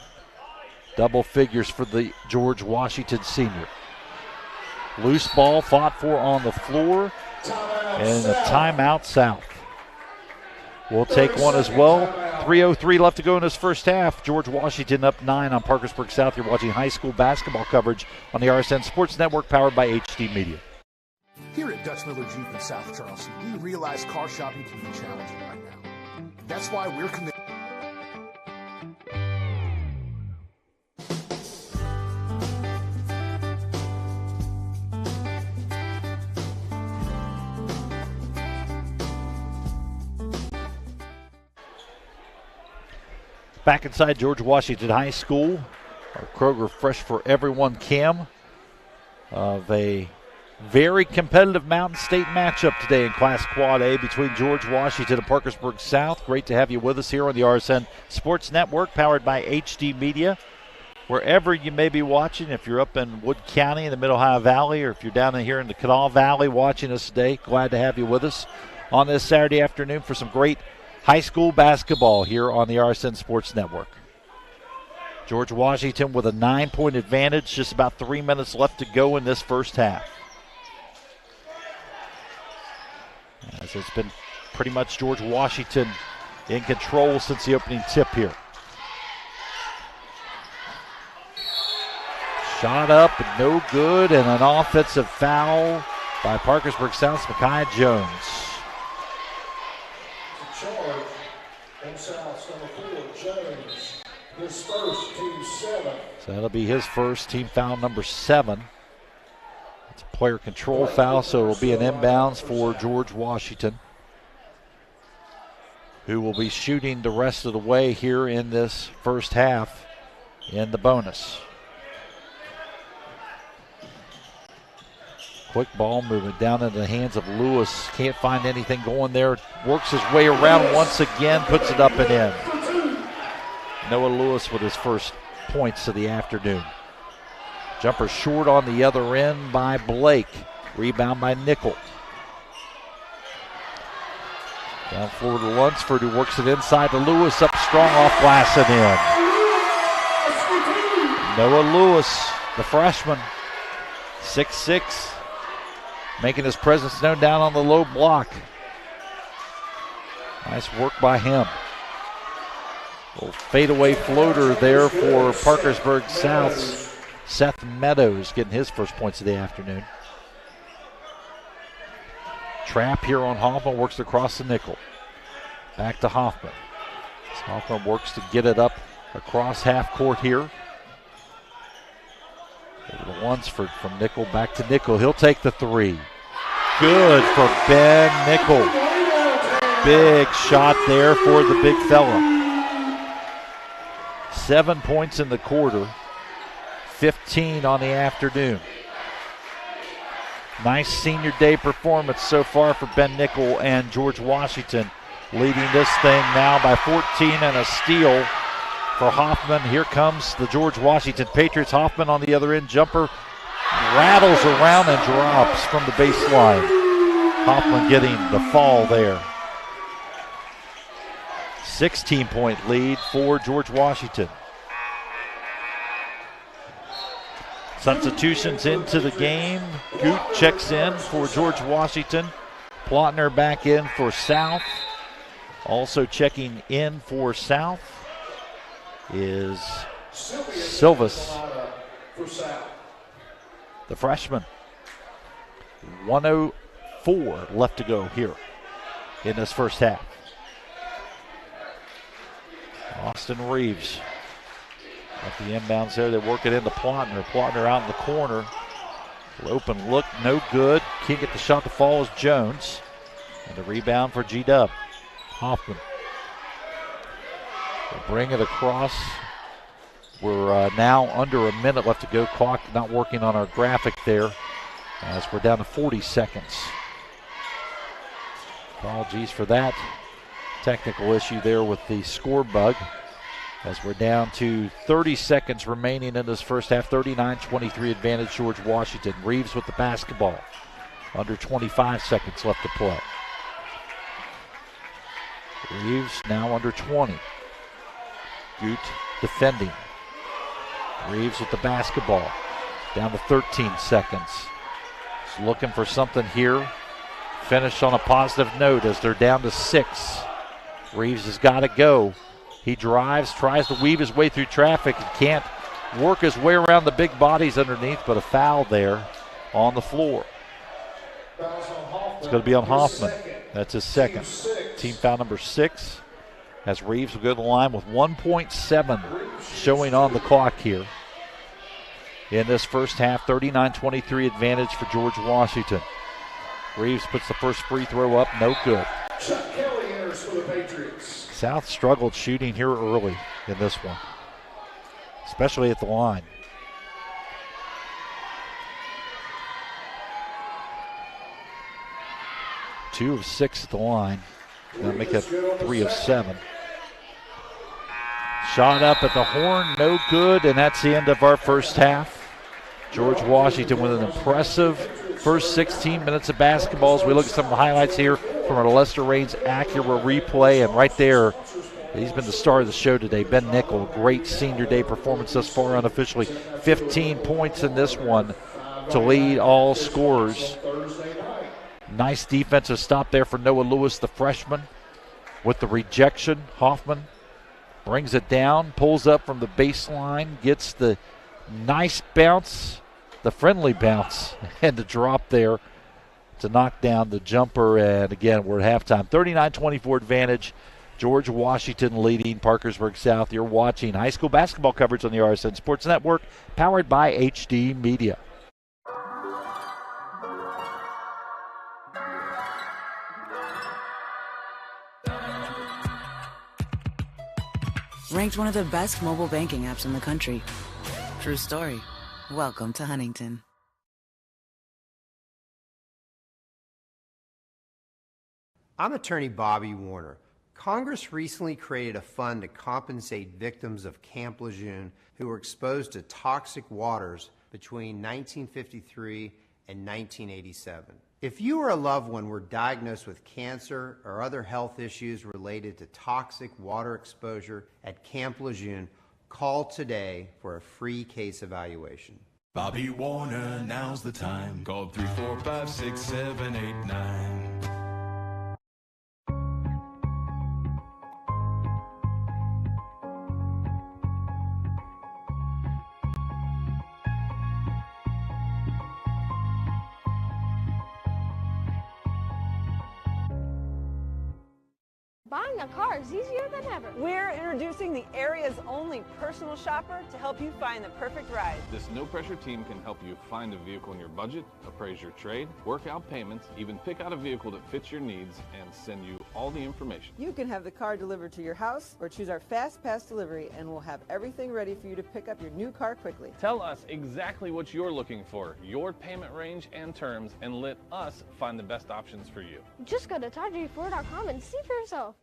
Double figures for the George Washington senior. Loose ball fought for on the floor and a timeout South. We'll take one as well. 3:03 left to go in this first half. George Washington up 9 on Parkersburg South. You're watching high school basketball coverage on the RSN Sports Network powered by HD Media. Here at Dutch Miller Jeep in South Charleston, we realize car shopping can be challenging right now. That's why we're committed. Back inside George Washington High School, our Kroger Fresh for Everyone cam of a very competitive Mountain State matchup today in Class Quad A between George Washington and Parkersburg South. Great to have you with us here on the RSN Sports Network powered by HD Media. Wherever you may be watching, if you're up in Wood County in the Middle Ohio Valley or if you're down here in the Kanawha Valley watching us today, glad to have you with us on this Saturday afternoon for some great high school basketball here on the RSN Sports Network. George Washington with a 9-point advantage, just about 3 minutes left to go in this first half. As it's been pretty much George Washington in control since the opening tip here. Shot up, no good, and an offensive foul by Parkersburg South's Micaiah Jones. Charge on South's number 4, Jones. His first, team 7. So that'll be his first, team foul number 7. It's a player control foul, so it'll be an inbounds for George Washington, who will be shooting the rest of the way here in this first half in the bonus. Quick ball movement down into the hands of Lewis. Can't find anything going there. Works his way around once again, puts it up and in. Noah Lewis with his first points of the afternoon. Jumper short on the other end by Blake. Rebound by Nickel. Down floor to Lunsford, who works it inside to Lewis. Up strong off glass and in. Noah Lewis, the freshman, 6'6", making his presence known down on the low block. Nice work by him. Little fadeaway floater there for Parkersburg South's Seth Meadows, getting his first points of the afternoon. Trap here on Hoffman, works across the nickel. Back to Hoffman. Hoffman works to get it up across half court here. Over to Lunsford from Nickel, back to Nickel. He'll take the three. Good for Ben Nickel. Big shot there for the big fella. 7 points in the quarter, 15 on the afternoon. Nice senior day performance so far for Ben Nickel and George Washington, leading this thing now by 14 and a steal for Hoffman. Here comes the George Washington Patriots. Hoffman on the other end, jumper rattles around and drops from the baseline. Hoffman getting the fall there. 16-point lead for George Washington. Substitutions into the game. Goot checks in for George Washington. Plotner back in for South. Also checking in for South is Silvas, the freshman. 1:04 left to go here in this first half. Austin Reeves at the inbounds there. They work it into Plotner. Plotner out in the corner. Open look, no good. Can't get the shot to fall as Jones. And the rebound for G-Dub. Hoffman. We'll bring it across. We're now under a minute left to go. Clock not working on our graphic there as we're down to 40 seconds. Apologies for that technical issue there with the score bug, as we're down to 30 seconds remaining in this first half. 39-23 advantage George Washington. Reeves with the basketball. Under 25 seconds left to play. Reeves now under 20. Goot defending. Reeves with the basketball. Down to 13 seconds. He's looking for something here. Finish on a positive note as they're down to 6. Reeves has got to go. He drives, tries to weave his way through traffic and can't work his way around the big bodies underneath, but a foul there on the floor. It's going to be on Hoffman. That's his second. Team foul number 6. As Reeves will go to the line with 1.7 showing on the clock here. In this first half, 39-23 advantage for George Washington. Reeves puts the first free throw up, no good. Chuck Kelly enters for the Patriots. South struggled shooting here early in this one, especially at the line. Two of 6 at the line. That'll make that 3 of 7. Shot up at the horn, no good, and that's the end of our first half. George Washington with an impressive first 16 minutes of basketball. As we look at some of the highlights here from our Lester Raines Acura replay, and right there, he's been the star of the show today. Ben Nickel, great senior day performance thus far unofficially. 15 points in this one to lead all scorers. Nice defensive stop there for Noah Lewis, the freshman, with the rejection. Hoffman brings it down, pulls up from the baseline, gets the nice bounce, the friendly bounce, and the drop there to knock down the jumper. And again, we're at halftime. 39-24 advantage. George Washington leading Parkersburg South. You're watching high school basketball coverage on the RSN Sports Network, powered by HD Media. Ranked one of the best mobile banking apps in the country. True story. Welcome to Huntington. I'm attorney Bobby Warner. Congress recently created a fund to compensate victims of Camp Lejeune who were exposed to toxic waters between 1953 and 1987. If you or a loved one were diagnosed with cancer or other health issues related to toxic water exposure at Camp Lejeune, call today for a free case evaluation. Bobby Warner, now's the time. Call 345-678-9. Buying a car is easier than ever. We're introducing the area's only personal shopper to help you find the perfect ride. This no-pressure team can help you find a vehicle in your budget, appraise your trade, work out payments, even pick out a vehicle that fits your needs, and send you all the information. You can have the car delivered to your house or choose our Fast Pass delivery and we'll have everything ready for you to pick up your new car quickly. Tell us exactly what you're looking for, your payment range and terms, and let us find the best options for you. Just go to ToddG4.com and see for yourself.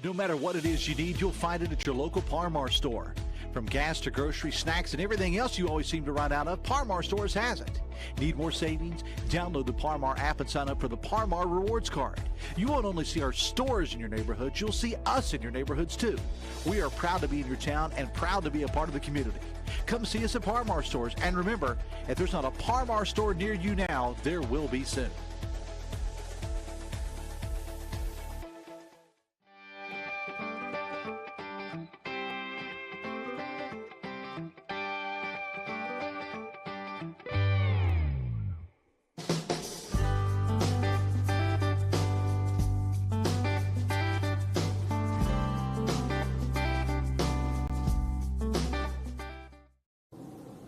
No matter what it is you need, you'll find it at your local Parmar store. From gas to grocery, snacks, and everything else you always seem to run out of, Parmar Stores has it. Need more savings? Download the Parmar app and sign up for the Parmar Rewards Card. You won't only see our stores in your neighborhoods, you'll see us in your neighborhoods too. We are proud to be in your town and proud to be a part of the community. Come see us at Parmar Stores, and remember, if there's not a Parmar store near you now, there will be soon.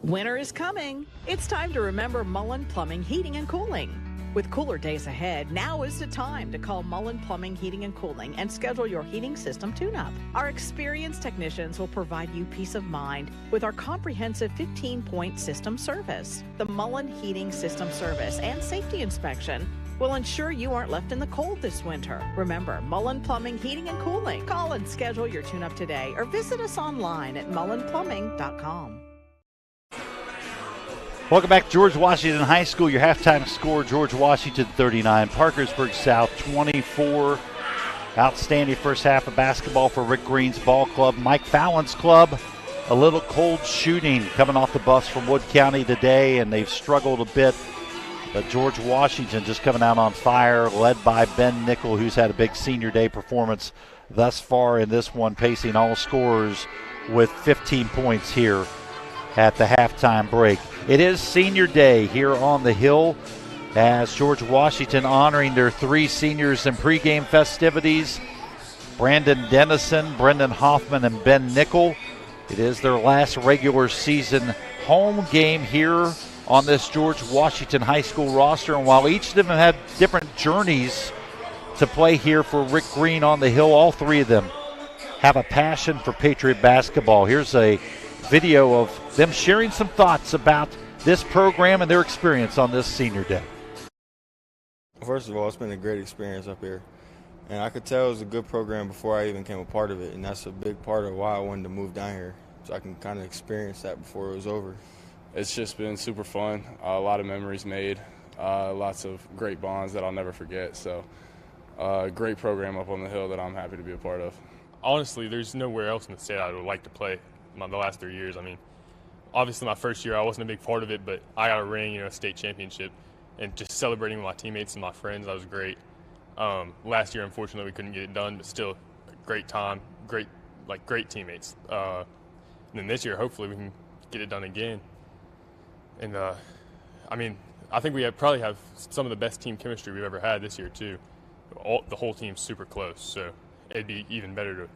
Winter is coming. It's time to remember Mullen Plumbing, Heating, and Cooling. With cooler days ahead, now is the time to call Mullen Plumbing, Heating, and Cooling and schedule your heating system tune-up. Our experienced technicians will provide you peace of mind with our comprehensive 15-point system service. The Mullen Heating System Service and Safety Inspection will ensure you aren't left in the cold this winter. Remember, Mullen Plumbing, Heating, and Cooling. Call and schedule your tune-up today or visit us online at mullenplumbing.com. Welcome back to George Washington High School. Your halftime score, George Washington 39, Parkersburg South 24. Outstanding first half of basketball for Rick Green's ball club. Mike Fallon's club, a little cold shooting coming off the bus from Wood County today, and they've struggled a bit. But George Washington just coming out on fire, led by Ben Nickel, who's had a big senior day performance thus far in this one, pacing all scorers with 15 points here at the halftime break. It is senior day here on the Hill as George Washington honoring their three seniors in pregame festivities. Brandon Dennison, Brendan Hoffman, and Ben Nickel. It is their last regular season home game here on this George Washington High School roster. And while each of them have had different journeys to play here for Rick Green on the Hill, all three of them have a passion for Patriot basketball. Here's a video of them sharing some thoughts about this program and their experience on this senior day. First of all, it's been a great experience up here. And I could tell it was a good program before I even became a part of it. And that's a big part of why I wanted to move down here, so I can kind of experience that before it was over. It's just been super fun. A lot of memories made, lots of great bonds that I'll never forget. So great program up on the Hill that I'm happy to be a part of. Honestly, there's nowhere else in the state I would like to play the last 3 years. I mean, obviously my first year I wasn't a big part of it, but I got a ring, a state championship, and just celebrating with my teammates and my friends, that was great. Last year, unfortunately, we couldn't get it done, but still a great time, great teammates. And then this year, hopefully we can get it done again. And I mean, I think we probably have some of the best team chemistry we've ever had this year too. The whole team's super close, so it'd be even better to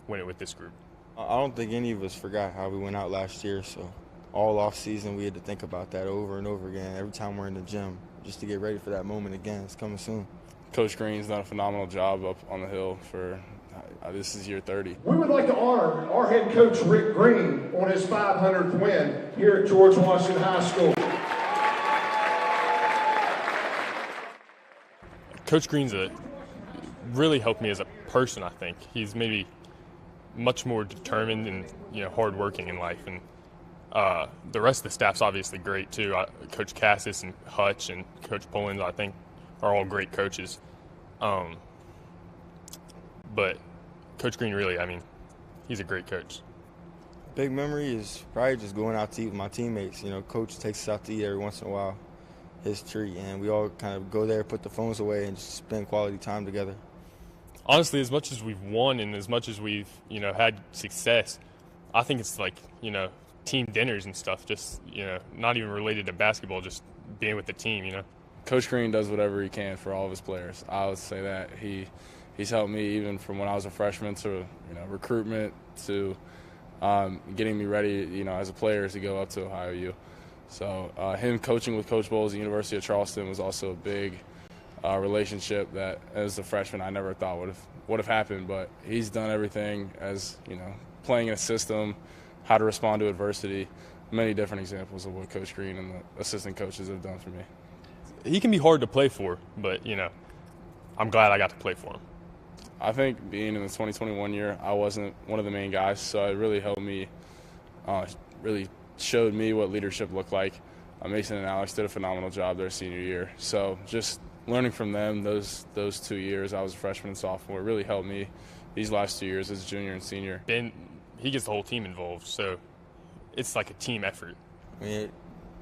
win it with this group. I don't think any of us forgot how we went out last year, so all off season we had to think about that over and over again every time we're in the gym, just to get ready for that moment again. It's coming soon. Coach Green's done a phenomenal job up on the Hill for this is year 30. We would like to honor our head coach Rick Green on his 500th win here at George Washington High School. Coach Green's really helped me as a person, I think. He's maybe much more determined and hardworking in life, and the rest of the staff's obviously great too. Coach Cassis and Hutch and Coach Pullins, I think, are all great coaches. But Coach Green really, he's a great coach. Big memory is probably just going out to eat with my teammates. Coach takes us out to eat every once in a while, his treat, and we all kind of go there, put the phones away, and just spend quality time together. Honestly, as much as we've won and as much as we've, had success, I think it's like, team dinners and stuff, just, not even related to basketball, just being with the team, Coach Green does whatever he can for all of his players. I would say that. He's helped me even from when I was a freshman to, recruitment to getting me ready, as a player to go up to Ohio U. So him coaching with Coach Bowles at the University of Charleston was also a big relationship that as a freshman I never thought would have happened. But he's done everything, as you know, playing in a system, how to respond to adversity, many different examples of what Coach Green and the assistant coaches have done for me. He can be hard to play for, but you know, I'm glad I got to play for him. I think being in the 2021 year, I wasn't one of the main guys, so it really helped me, really showed me what leadership looked like. Mason and Alex did a phenomenal job their senior year. So just learning from them those 2 years, I was a freshman and sophomore, really helped me these last 2 years as a junior and senior. Ben, he gets the whole team involved, so it's like a team effort. I mean,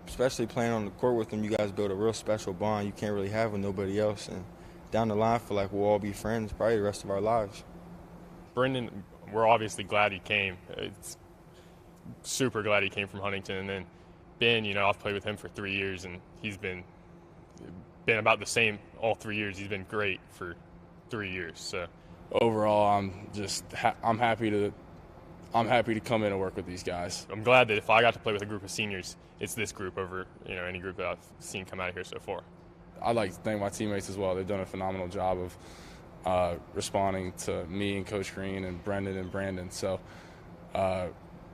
especially playing on the court with them, you guys build a real special bond you can't really have with nobody else. And down the line, I feel like we'll all be friends probably the rest of our lives. Brendan, we're obviously glad he came. It's super glad he came from Huntington. And then Ben, you know, I've played with him for 3 years, and he's been about the same all 3 years. He's been great for 3 years. So overall, I'm happy to come in and work with these guys. I'm glad that if I got to play with a group of seniors, it's this group over, you know, any group that I've seen come out of here so far. I'd like to thank my teammates as well. They've done a phenomenal job of responding to me and Coach Green and Brendan and Brandon. So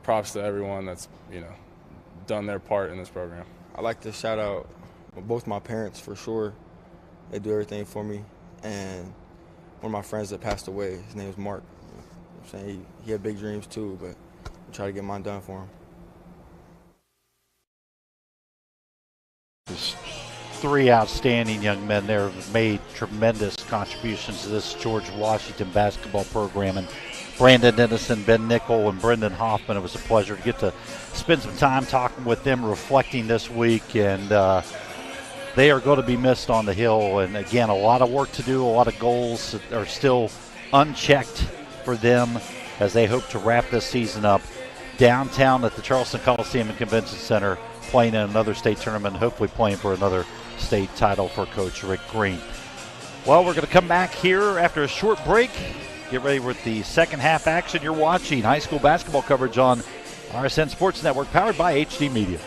props to everyone that's, you know, done their part in this program. I'd like to shout out both my parents for sure. They do everything for me. And one of my friends that passed away, his name is Mark. I'm saying he had big dreams too, but I try to get mine done for him. Three outstanding young men there have made tremendous contributions to this George Washington basketball program. And Brandon Dennison, Ben Nickel, and Brendan Hoffman, it was a pleasure to get to spend some time talking with them, reflecting this week. And they are going to be missed on the Hill. And, again, a lot of work to do, a lot of goals that are still unchecked for them as they hope to wrap this season up downtown at the Charleston Coliseum and Convention Center, playing in another state tournament, hopefully playing for another state title for Coach Rick Green. Well, we're going to come back here after a short break. Get ready with the second half action. You're watching high school basketball coverage on RSN Sports Network, powered by HD Media.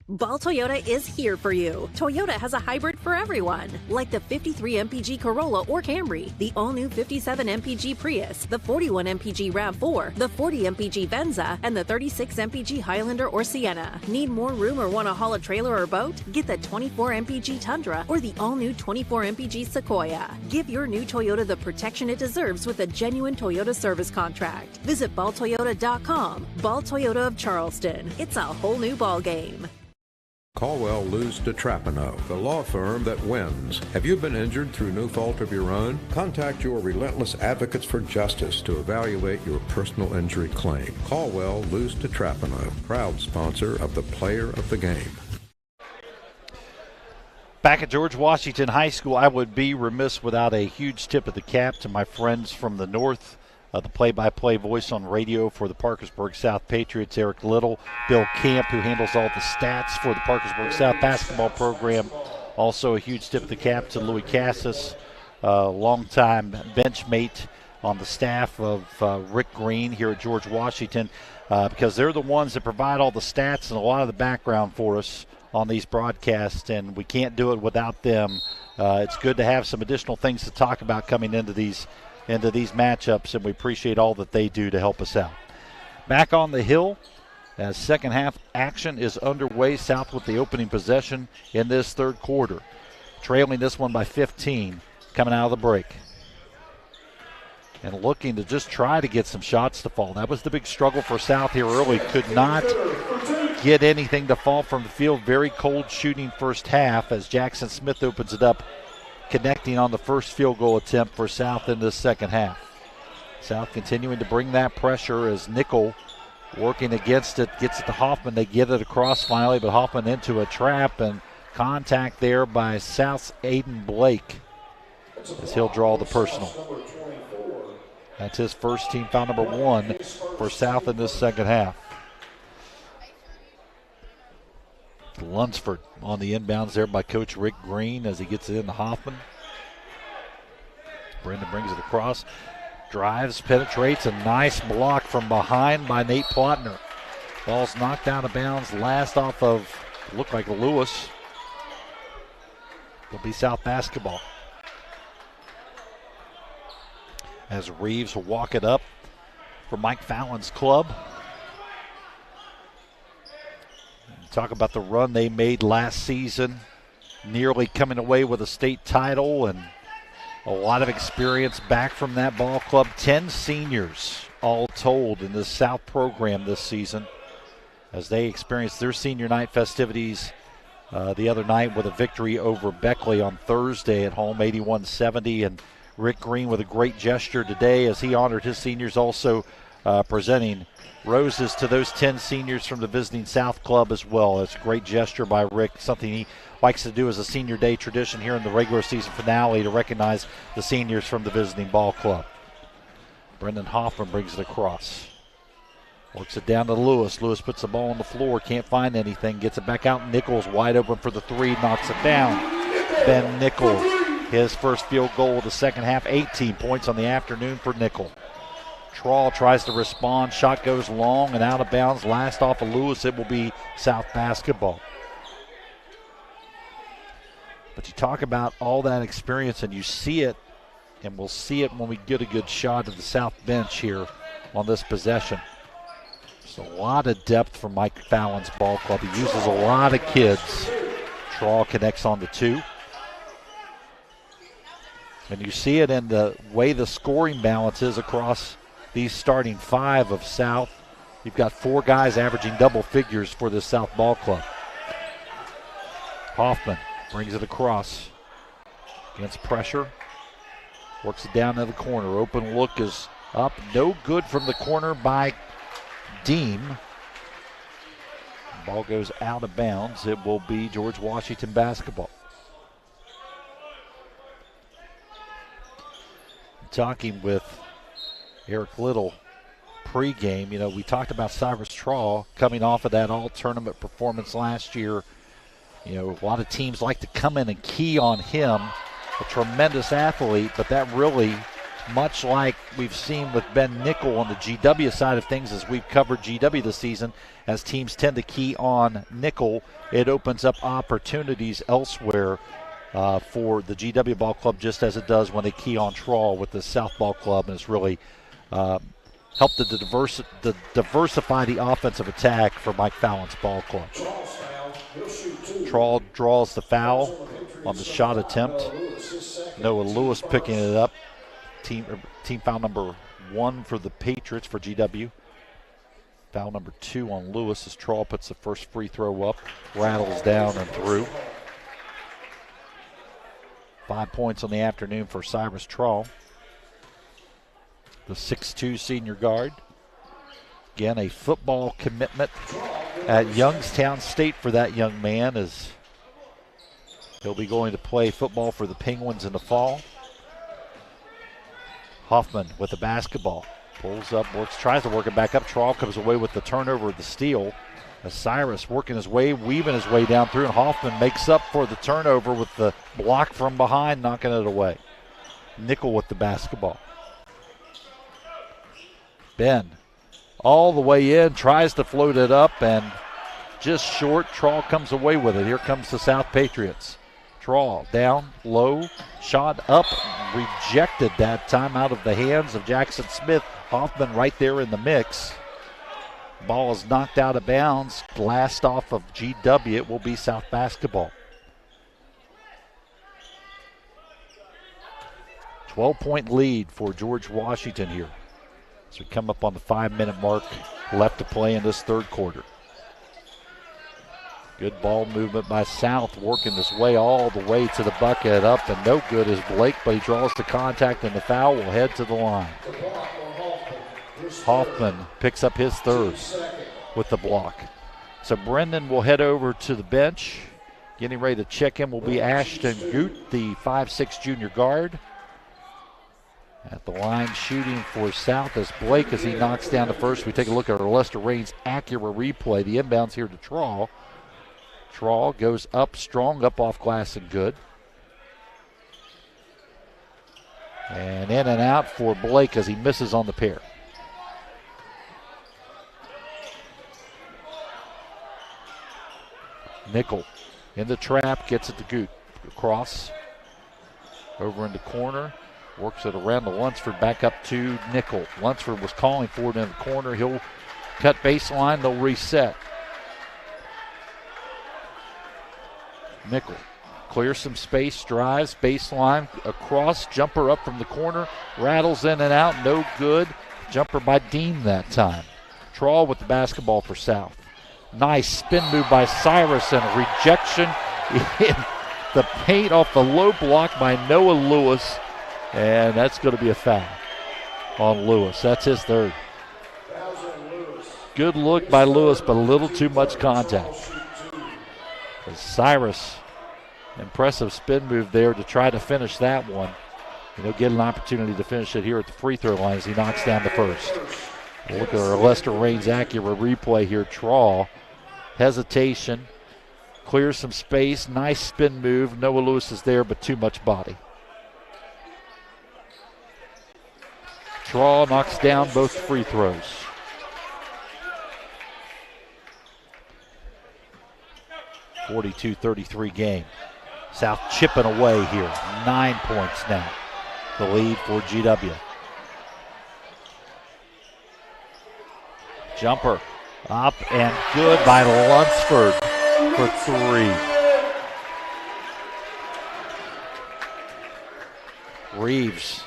Ball Toyota is here for you. Toyota has a hybrid for everyone, like the 53 MPG Corolla or Camry, the all-new 57 MPG Prius, the 41 MPG RAV4, the 40 MPG Venza, and the 36 MPG Highlander or Sienna. Need more room or want to haul a trailer or boat? Get the 24 MPG Tundra or the all-new 24 MPG Sequoia. Give your new Toyota the protection it deserves with a genuine Toyota service contract. Visit balltoyota.com. Ball Toyota of Charleston. It's a whole new ball game. Caldwell Luz DeTrapano, the law firm that wins. Have you been injured through no fault of your own? Contact your relentless advocates for justice to evaluate your personal injury claim. Caldwell Luz DeTrapano, proud sponsor of the Player of the Game. Back at George Washington High School, I would be remiss without a huge tip of the cap to my friends from the north. The play-by-play voice on radio for the Parkersburg South Patriots, Eric Little. Bill Camp, who handles all the stats for the Parkersburg South basketball program. Also a huge tip of the cap to Louis Cassis, longtime benchmate on the staff of Rick Green here at George Washington, because they're the ones that provide all the stats and a lot of the background for us on these broadcasts, and we can't do it without them. It's good to have some additional things to talk about coming into these matchups, and we appreciate all that they do to help us out. Back on the Hill as second half action is underway. South with the opening possession in this third quarter, trailing this one by 15 coming out of the break, and looking to just try to get some shots to fall. That was the big struggle for South here early. Could not get anything to fall from the field. Very cold shooting first half as Jackson Smith opens it up, connecting on the first field goal attempt for South in this second half. South continuing to bring that pressure as Nickel working against it, gets it to Hoffman. They get it across finally, but Hoffman into a trap, and contact there by South's Aiden Blake as he'll draw the personal. That's his first team foul, number 1 for South in this second half. Lunsford on the inbounds there by Coach Rick Green as he gets it in to Hoffman. Brendan brings it across, drives, penetrates, a nice block from behind by Nate Plotner. Ball's knocked out of bounds, last off of, looked like Lewis. It'll be South basketball. as Reeves will walk it up for Mike Fallon's club. Talk about the run they made last season, nearly coming away with a state title, and a lot of experience back from that ball club. 10 seniors all told in the South program this season as they experienced their senior night festivities the other night with a victory over Beckley on Thursday at home, 81-70. And Rick Green with a great gesture today as he honored his seniors, also presenting roses to those 10 seniors from the visiting South Club as well. It's a great gesture by Rick, something he likes to do as a senior day tradition here in the regular season finale to recognize the seniors from the visiting ball club. Brendan Hoffman brings it across. Works it down to Lewis. Lewis puts the ball on the floor, can't find anything, gets it back out. Nichols wide open for the three, knocks it down. Ben Nichols, his first field goal of the second half, 18 points on the afternoon for Nichols. Trawl tries to respond. Shot goes long and out of bounds. Last off of Lewis, it will be South basketball. But you talk about all that experience, and you see it, and we'll see it when we get a good shot of the South bench here on this possession. There's a lot of depth from Mike Fallon's ball club. He uses a lot of kids. Trawl connects on the two. And you see it in the way the scoring balance is across these starting five of South. You've got four guys averaging double figures for this South ball club. Hoffman brings it across against pressure. Works it down to the corner. Open look is up. No good from the corner by Deem. Ball goes out of bounds. It will be George Washington basketball. Talking with Eric Little pregame, we talked about Cyrus Trawl coming off of that all-tournament performance last year. A lot of teams like to come in and key on him, a tremendous athlete, but that really, much like we've seen with Ben Nickel on the GW side of things as we've covered GW this season, as teams tend to key on Nickel, it opens up opportunities elsewhere for the GW ball club, just as it does when they key on Trawl with the South ball club, and it's really helped to diversify the offensive attack for Mike Fallon's ball club. Trawl draws the foul on the shot attempt. Noah Lewis picking it up. Team foul number 1 for the Patriots for GW. Foul number 2 on Lewis as Trawl puts the first free throw up, rattles down and through. 5 points on the afternoon for Cyrus Trawl, the 6'2 senior guard. Again, a football commitment at Youngstown State for that young man, as he'll be going to play football for the Penguins in the fall. Hoffman with the basketball. Pulls up, tries to work it back up. Trawl comes away with the turnover of the steal. As Cyrus working his way, weaving his way down through, and Hoffman makes up for the turnover with the block from behind, knocking it away. Nickel with the basketball. Ben all the way in, tries to float it up, and just short. Trawl comes away with it. Here comes the South Patriots. Trawl down, low, shot up, rejected that time out of the hands of Jackson Smith. Hoffman right there in the mix. Ball is knocked out of bounds. Last off of GW. It will be South basketball. 12-point lead for George Washington here as we come up on the 5-minute mark left to play in this third quarter. Good ball movement by South, working his way all the way to the bucket. Up and no good is Blake, but he draws the contact, and the foul will head to the line. Hoffman picks up his third with the block. So Brendan will head over to the bench. Getting ready to check in will be Ashton Goot, the 5'6 junior guard. At the line shooting for South as Blake, as he knocks down the first. We take a look at our Lester Raines accurate replay. The inbounds here to Trawl. Trawl goes up strong, up off glass and good. And in and out for Blake as he misses on the pair. Nickel in the trap, gets it to Goot. Across, over in the corner. Works it around to Lunsford, back up to Nickel. Lunsford was calling for it in the corner. He'll cut baseline, they'll reset. Nickel clears some space, drives, baseline, across, jumper up from the corner, rattles in and out, no good. Jumper by Dean that time. Trawl with the basketball for South. Nice spin move by Cyrus and a rejection in the paint off the low block by Noah Lewis. And that's going to be a foul on Lewis. That's his third. Good look by Lewis, but a little too much contact. As Cyrus, impressive spin move there to try to finish that one. And he'll get an opportunity to finish it here at the free throw line as he knocks down the first. Look at our Lester Raines accurate replay here. Trawl, hesitation, clears some space, nice spin move. Noah Lewis is there, but too much body. Trawl knocks down both free throws. .42-33 game. South chipping away here. 9 points now. The lead for GW. Jumper up and good by Lunsford for three. Reeves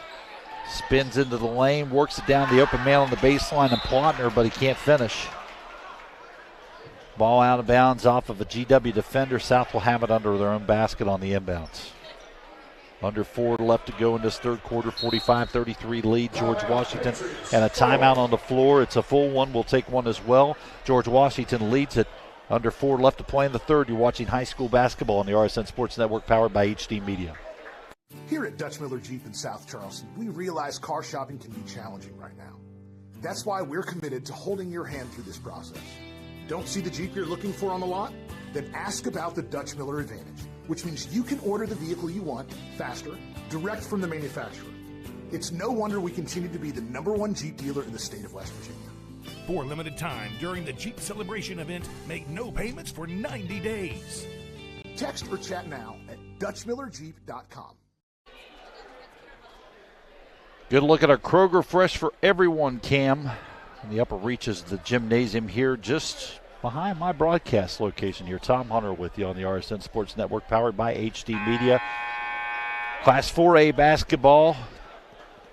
spins into the lane, works it down the open man on the baseline and Plotner, but he can't finish. Ball out of bounds off of a GW defender. South will have it under their own basket on the inbounds. Under 4 left to go in this third quarter. 45-33 lead, George Washington. And a timeout on the floor. It's a full one. We'll take one as well. George Washington leads it. Under 4 left to play in the third. You're watching high school basketball on the RSN Sports Network, powered by HD Media. Here at Dutch Miller Jeep in South Charleston, we realize car shopping can be challenging right now. That's why we're committed to holding your hand through this process. Don't see the Jeep you're looking for on the lot? Then ask about the Dutch Miller Advantage, which means you can order the vehicle you want faster, direct from the manufacturer. It's no wonder we continue to be the #1 Jeep dealer in the state of West Virginia. For a limited time during the Jeep Celebration event, make no payments for 90 days. Text or chat now at DutchMillerJeep.com. Good look at our Kroger Fresh for Everyone cam. In the upper reaches of the gymnasium here, just behind my broadcast location here. Tom Hunter with you on the RSN Sports Network, powered by HD Media. Class 4A basketball.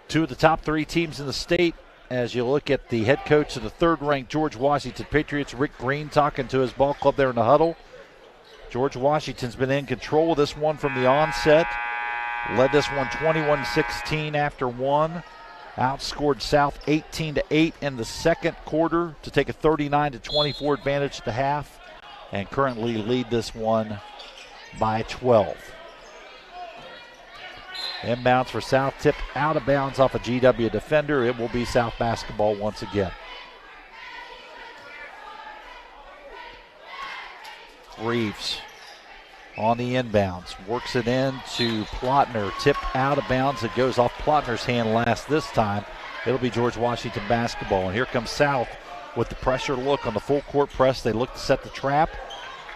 2 of the top 3 teams in the state. As you look at the head coach of the third-ranked George Washington Patriots, Rick Green, talking to his ball club there in the huddle. George Washington's been in control of this one from the onset. Led this one 21-16 after one. Outscored South 18-8 in the second quarter to take a 39-24 advantage at the half, and currently lead this one by 12. Inbounds for South, tip out of bounds off a GW defender. It will be South basketball once again. Reeves on the inbounds, works it in to Plotner, tip out of bounds. It goes off Plotner's hand last this time. It'll be George Washington basketball. And here comes South with the pressure look on the full court press. They look to set the trap,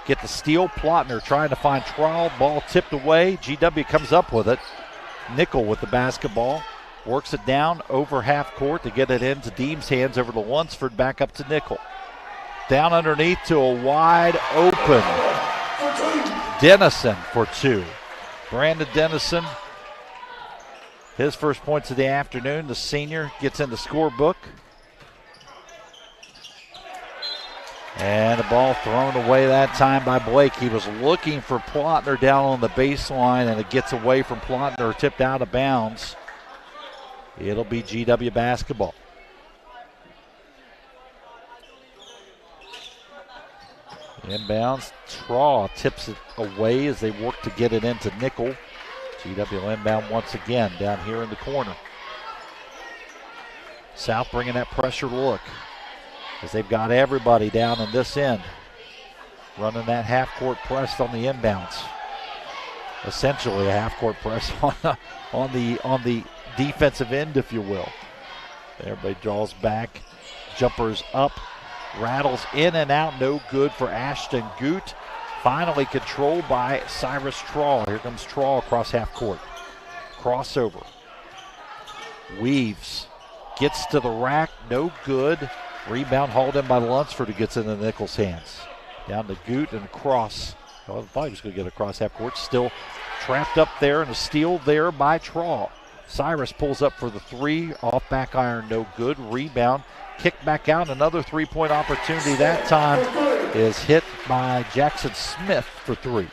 get the steal. Plotner trying to find Trowell, ball tipped away. GW comes up with it. Nickel with the basketball, works it down over half court to get it into Deem's hands, over to Lunsford, back up to Nickel. Down underneath to a wide open Dennison for 2. Brandon Dennison, his first points of the afternoon. The senior gets in the scorebook. And the ball thrown away that time by Blake. He was looking for Plotner down on the baseline, and it gets away from Plotner, tipped out of bounds. It'll be GW basketball. Inbounds, Traw tips it away as they work to get it into Nickel. GW inbound once again down here in the corner. South bringing that pressure look as they've got everybody down in this end. Running that half-court press on the inbounds. Essentially a half-court press on the defensive end, if you will. Everybody draws back, jumpers up. Rattles in and out, no good for Ashton Goot. Finally controlled by Cyrus Trawl. Here comes Trawl across half court. Crossover. Weaves. Gets to the rack. No good. Rebound hauled in by Lunsford, who gets into Nichols' hands. Down to Goot and across. I thought he was going to get across half court. Still trapped up there, and a steal there by Traw. Cyrus pulls up for the three. Off back iron, no good. Rebound. Kick back out. Another three-point opportunity. That time is hit by Jackson Smith for three.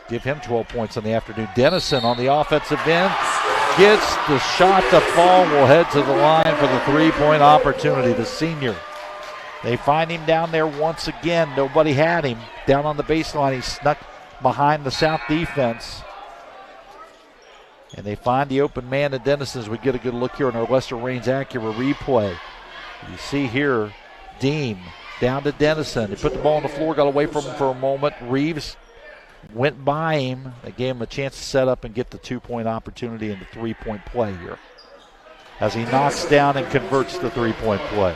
Give him 12 points in the afternoon. Dennison on the offensive end. Gets the shot to fall. Will head to the line for the three-point opportunity. The senior. They find him down there once again. Nobody had him. Down on the baseline. He snuck behind the South defense. And they find the open man to Dennison as we get a good look here on our Lester Raines Acura replay. You see here, Deem down to Dennison. He put the ball on the floor, got away from him for a moment. Reeves went by him. They gave him a chance to set up and get the two-point opportunity in the three-point play here, as he knocks down and converts the three-point play.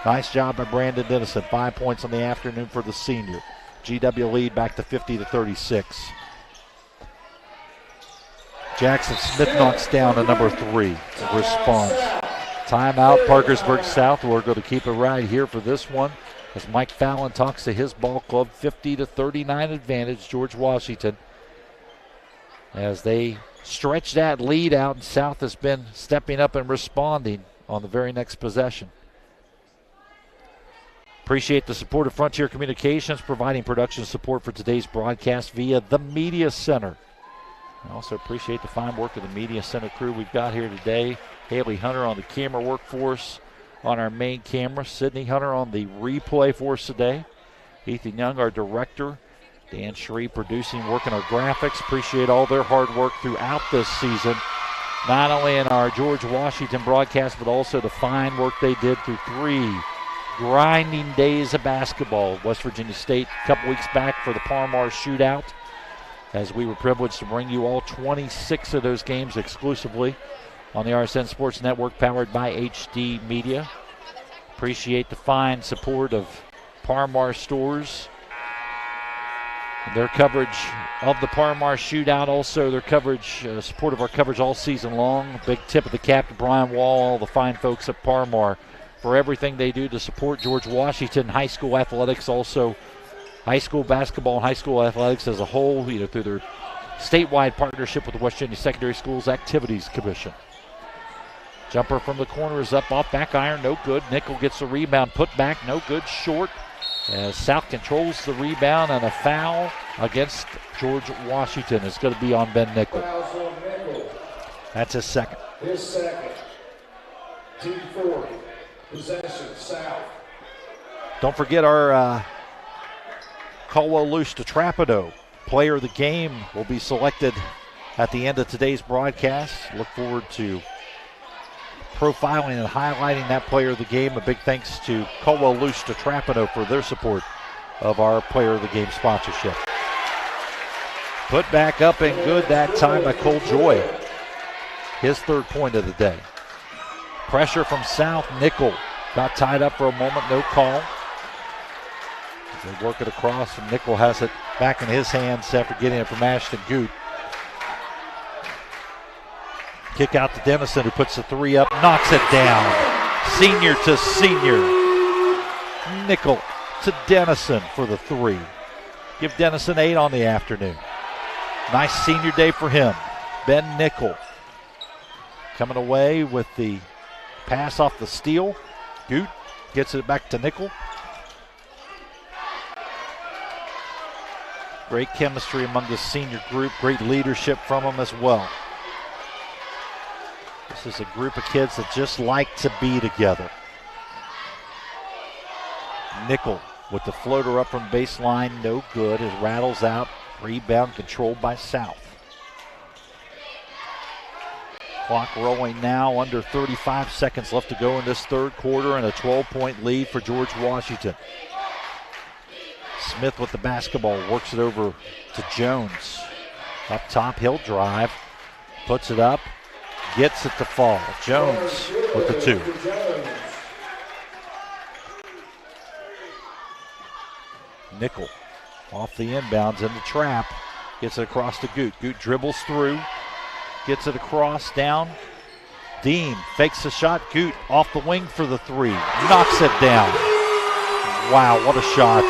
Nice job by Brandon Dennison. 5 points on the afternoon for the senior. GW lead back to 50-36. Jackson Smith knocks down a number three response. Timeout, Parkersburg South. We're going to keep it right here for this one, as Mike Fallon talks to his ball club. 50-39 advantage, George Washington, as they stretch that lead out, and South has been stepping up and responding on the very next possession. Appreciate the support of Frontier Communications, providing production support for today's broadcast via the Media Center. I also appreciate the fine work of the Media Center crew we've got here today. Haley Hunter on the camera workforce on our main camera. Sydney Hunter on the replay for us today. Ethan Young, our director. Dan Shree producing, working our graphics. Appreciate all their hard work throughout this season, not only in our George Washington broadcast, but also the fine work they did through 3 grinding days of basketball. West Virginia State a couple weeks back for the Parmar shootout, as we were privileged to bring you all 26 of those games exclusively on the RSN Sports Network, powered by HD Media. Appreciate the fine support of Parmar Stores, their coverage of the Parmar shootout, also their coverage, support of our coverage all season long. Big tip of the cap to Brian Wall, all the fine folks at Parmar, for everything they do to support George Washington high school athletics, also high school basketball and high school athletics as a whole, you know, through their statewide partnership with the West Virginia Secondary Schools Activities Commission. Jumper from the corner is up, off back iron, no good. Nickel gets the rebound, put back, no good, short, as South controls the rebound, and a foul against George Washington is going to be on Ben Nickel. That's his second. His second. Team 40. Possession, South. Don't forget our Caldwell Luce Tetrapado player of the game will be selected at the end of today's broadcast. Look forward to profiling and highlighting that player of the game. A big thanks to Caldwell Luce Tetrapado for their support of our player of the game sponsorship. Put back up and good that time by Cole Joy. His third point of the day. Pressure from South. Nickel got tied up for a moment, no call. They work it across, and Nickel has it back in his hands after getting it from Ashton Goot. Kick out to Dennison, who puts the three up, knocks it down. Senior to senior. Nickel to Dennison for the three. Give Dennison 8 on the afternoon. Nice senior day for him. Ben Nickel coming away with the pass off the steal. Goot gets it back to Nickel. Great chemistry among the senior group. Great leadership from them as well. This is a group of kids that just like to be together. Nickel with the floater up from baseline, no good. It rattles out. Rebound controlled by South. Clock rolling now, under 35 seconds left to go in this third quarter, and a 12-point lead for George Washington. Smith with the basketball, works it over to Jones. Up top, he'll drive, puts it up, gets it to fall. Jones with the two. Nickel off the inbounds in the trap. Gets it across to Goot. Goot dribbles through. Gets it across, down. Deem fakes the shot. Goot off the wing for the three. Knocks it down. Wow, what a shot.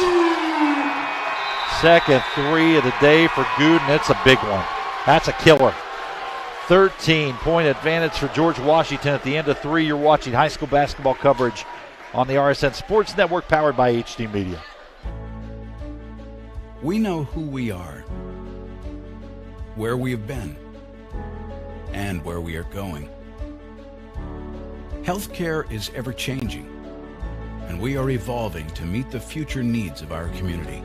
Second three of the day for Goot, and it's a big one. That's a killer. 13-point advantage for George Washington at the end of three. You're watching high school basketball coverage on the RSN Sports Network, powered by HD Media. We know who we are, where we have been, and where we are going. Healthcare is ever-changing, and we are evolving to meet the future needs of our community.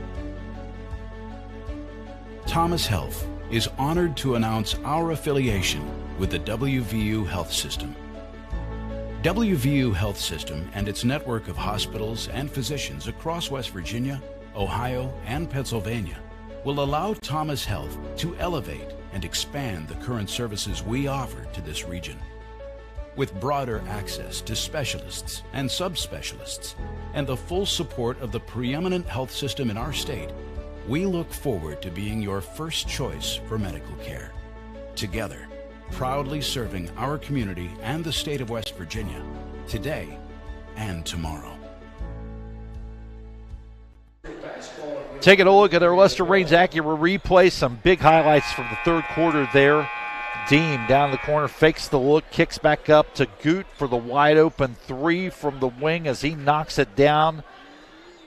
Thomas Health is honored to announce our affiliation with the WVU Health System. WVU Health System and its network of hospitals and physicians across West Virginia, Ohio, and Pennsylvania will allow Thomas Health to elevate and expand the current services we offer to this region. With broader access to specialists and subspecialists and the full support of the preeminent health system in our state, we look forward to being your first choice for medical care. Together, proudly serving our community and the state of West Virginia, today and tomorrow. Taking a look at our Lester Raines Acura replay. Some big highlights from the third quarter there. Deem down the corner, fakes the look, kicks back up to Goot for the wide open three from the wing as he knocks it down.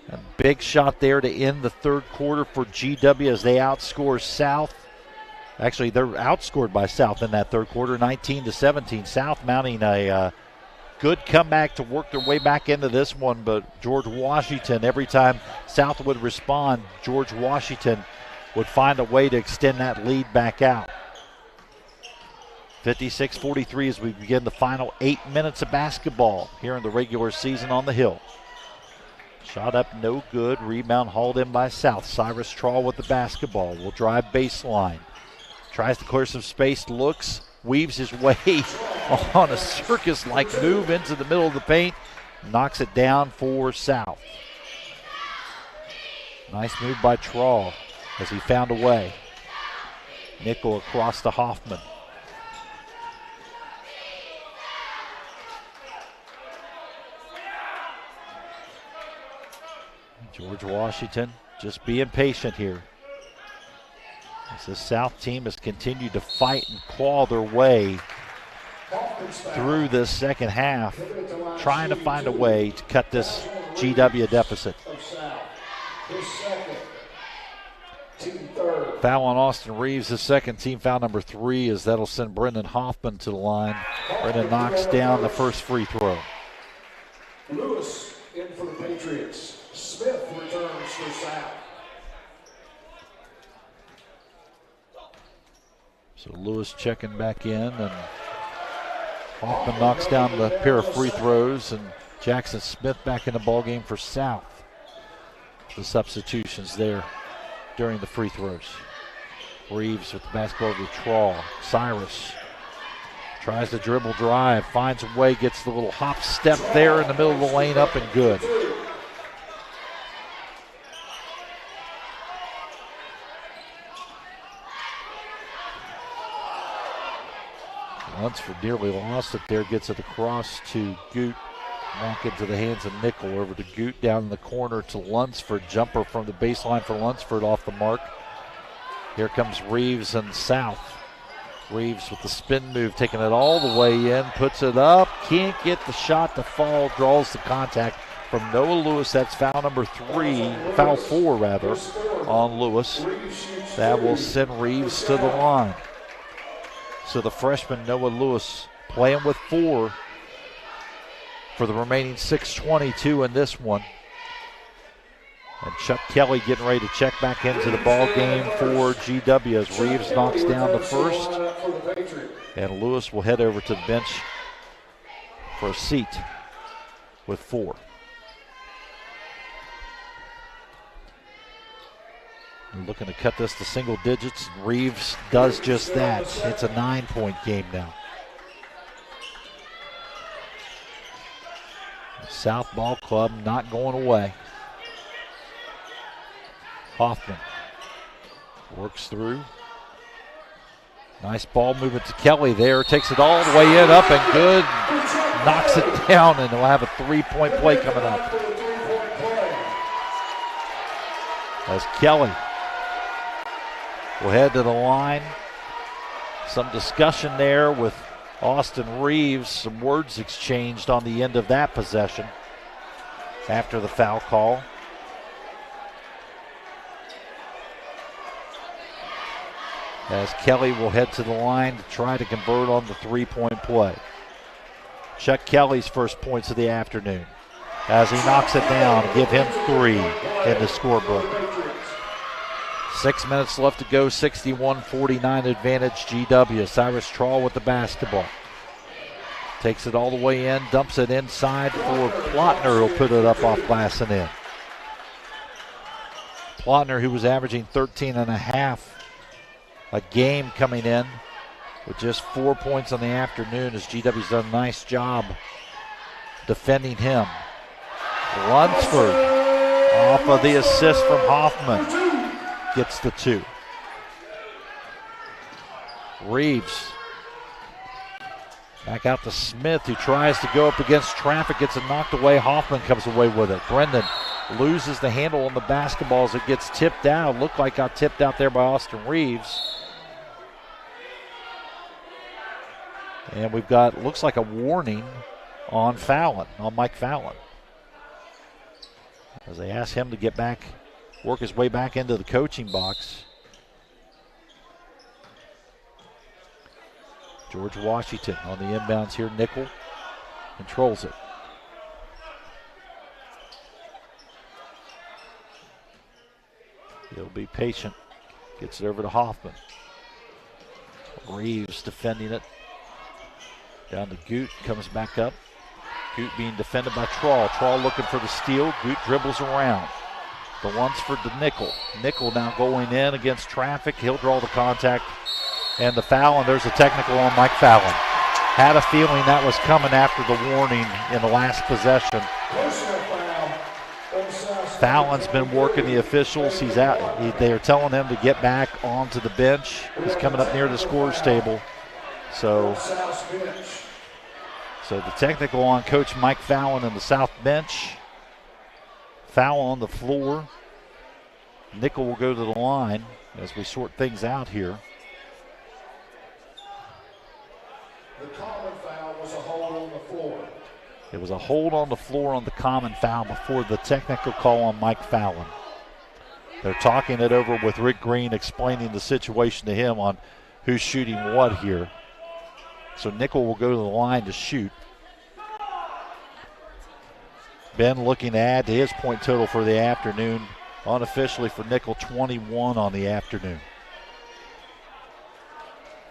A big shot there to end the third quarter for GW as they outscore South. Actually, they're outscored by South in that third quarter, 19-17. South mounting a good comeback to work their way back into this one, but George Washington, every time South would respond, George Washington would find a way to extend that lead back out. 56-43 as we begin the final 8 minutes of basketball here in the regular season on the Hill. Shot up, no good. Rebound hauled in by South. Cyrus Trawl with the basketball. Will drive baseline. Tries to clear some space, looks, weaves his way on a circus-like move into the middle of the paint. Knocks it down for South. Nice move by Trawl as he found a way. Nickel across to Hoffman. George Washington just being patient here. As the South team has continued to fight and claw their way through this second half, trying to find a way to cut this GW deficit. Foul on Austin Reeves, his second, team foul number 3, as that'll send Brendan Hoffman to the line. Brendan knocks down the first free throw. Lewis in for the Patriots. Smith returns for South. So Lewis checking back in, and Hoffman knocks down the pair of free throws, and Jackson Smith back in the ballgame for South. The substitutions there during the free throws. Reeves with the basketball to Trawl. Cyrus tries to dribble drive, finds a way, gets the little hop step there in the middle of the lane, up and good. Lunsford nearly lost it there, gets it across to Goot. Back into the hands of Nickel, over to Goot, down in the corner to Lunsford. Jumper from the baseline for Lunsford, off the mark. Here comes Reeves and South. Reeves with the spin move, taking it all the way in, puts it up, can't get the shot to fall, draws the contact from Noah Lewis. That's foul number 3, foul 4 rather, on Lewis. That will send Reeves to the line. So the freshman Noah Lewis playing with 4 for the remaining 6:22 in this one. And Chuck Kelly getting ready to check back into the ball game for GW as Reeves knocks down the first. And Lewis will head over to the bench for a seat with 4. We're looking to cut this to single digits. Reeves does just that. It's a 9-point game now. South Ball Club not going away. Hoffman Works through. Nice ball movement to Kelly there. Takes it all the way in, up and good. Knocks it down, and we'll have a 3-point play coming up. As Kelly will head to the line. Some discussion there with Austin Reeves. Some words exchanged on the end of that possession after the foul call. As Kelly will head to the line to try to convert on the 3-point play. Chuck Kelly's first points of the afternoon as he knocks it down, give him 3 in the scorebook. 6 minutes left to go, 61-49 advantage GW. Cyrus Trawl with the basketball. Takes it all the way in, dumps it inside for Plotner, who'll put it up off glass and in. Plotner, who was averaging 13.5 a game coming in, with just 4 points on the afternoon, as GW's done a nice job defending him. Lunsford, off of the assist from Hoffman, gets the 2. Reeves back out to Smith, who tries to go up against traffic, gets it knocked away. Hoffman comes away with it. Brendan loses the handle on the basketball as it gets tipped out. Looked like got tipped out there by Austin Reeves. And we've got, looks like a warning on Fallon, on Mike Fallon, as they ask him to get back, work his way back into the coaching box. George Washington on the inbounds here. Nickel controls it. He'll be patient. Gets it over to Hoffman. Reeves defending it. Down to Goot, comes back up. Goot being defended by Trawl. Trawl looking for the steal. Goot dribbles around. The Lunsford to Nickel. Nickel now going in against traffic. He'll draw the contact and the foul, and there's a technical on Mike Fallon. Had a feeling that was coming after the warning in the last possession. Fallon's been working the officials. He's out. They are telling him to get back onto the bench. He's coming up near the scorer's table. So the technical on Coach Mike Fallon in the south bench. Foul on the floor. Nickel will go to the line as we sort things out here. The common foul was a hold on the floor. It was a hold on the floor on the common foul before the technical call on Mike Fallon. They're talking it over with Rick Green, explaining the situation to him on who's shooting what here. So Nickel will go to the line to shoot. Ben looking to add to his point total for the afternoon. Unofficially for Nickel, 21 on the afternoon.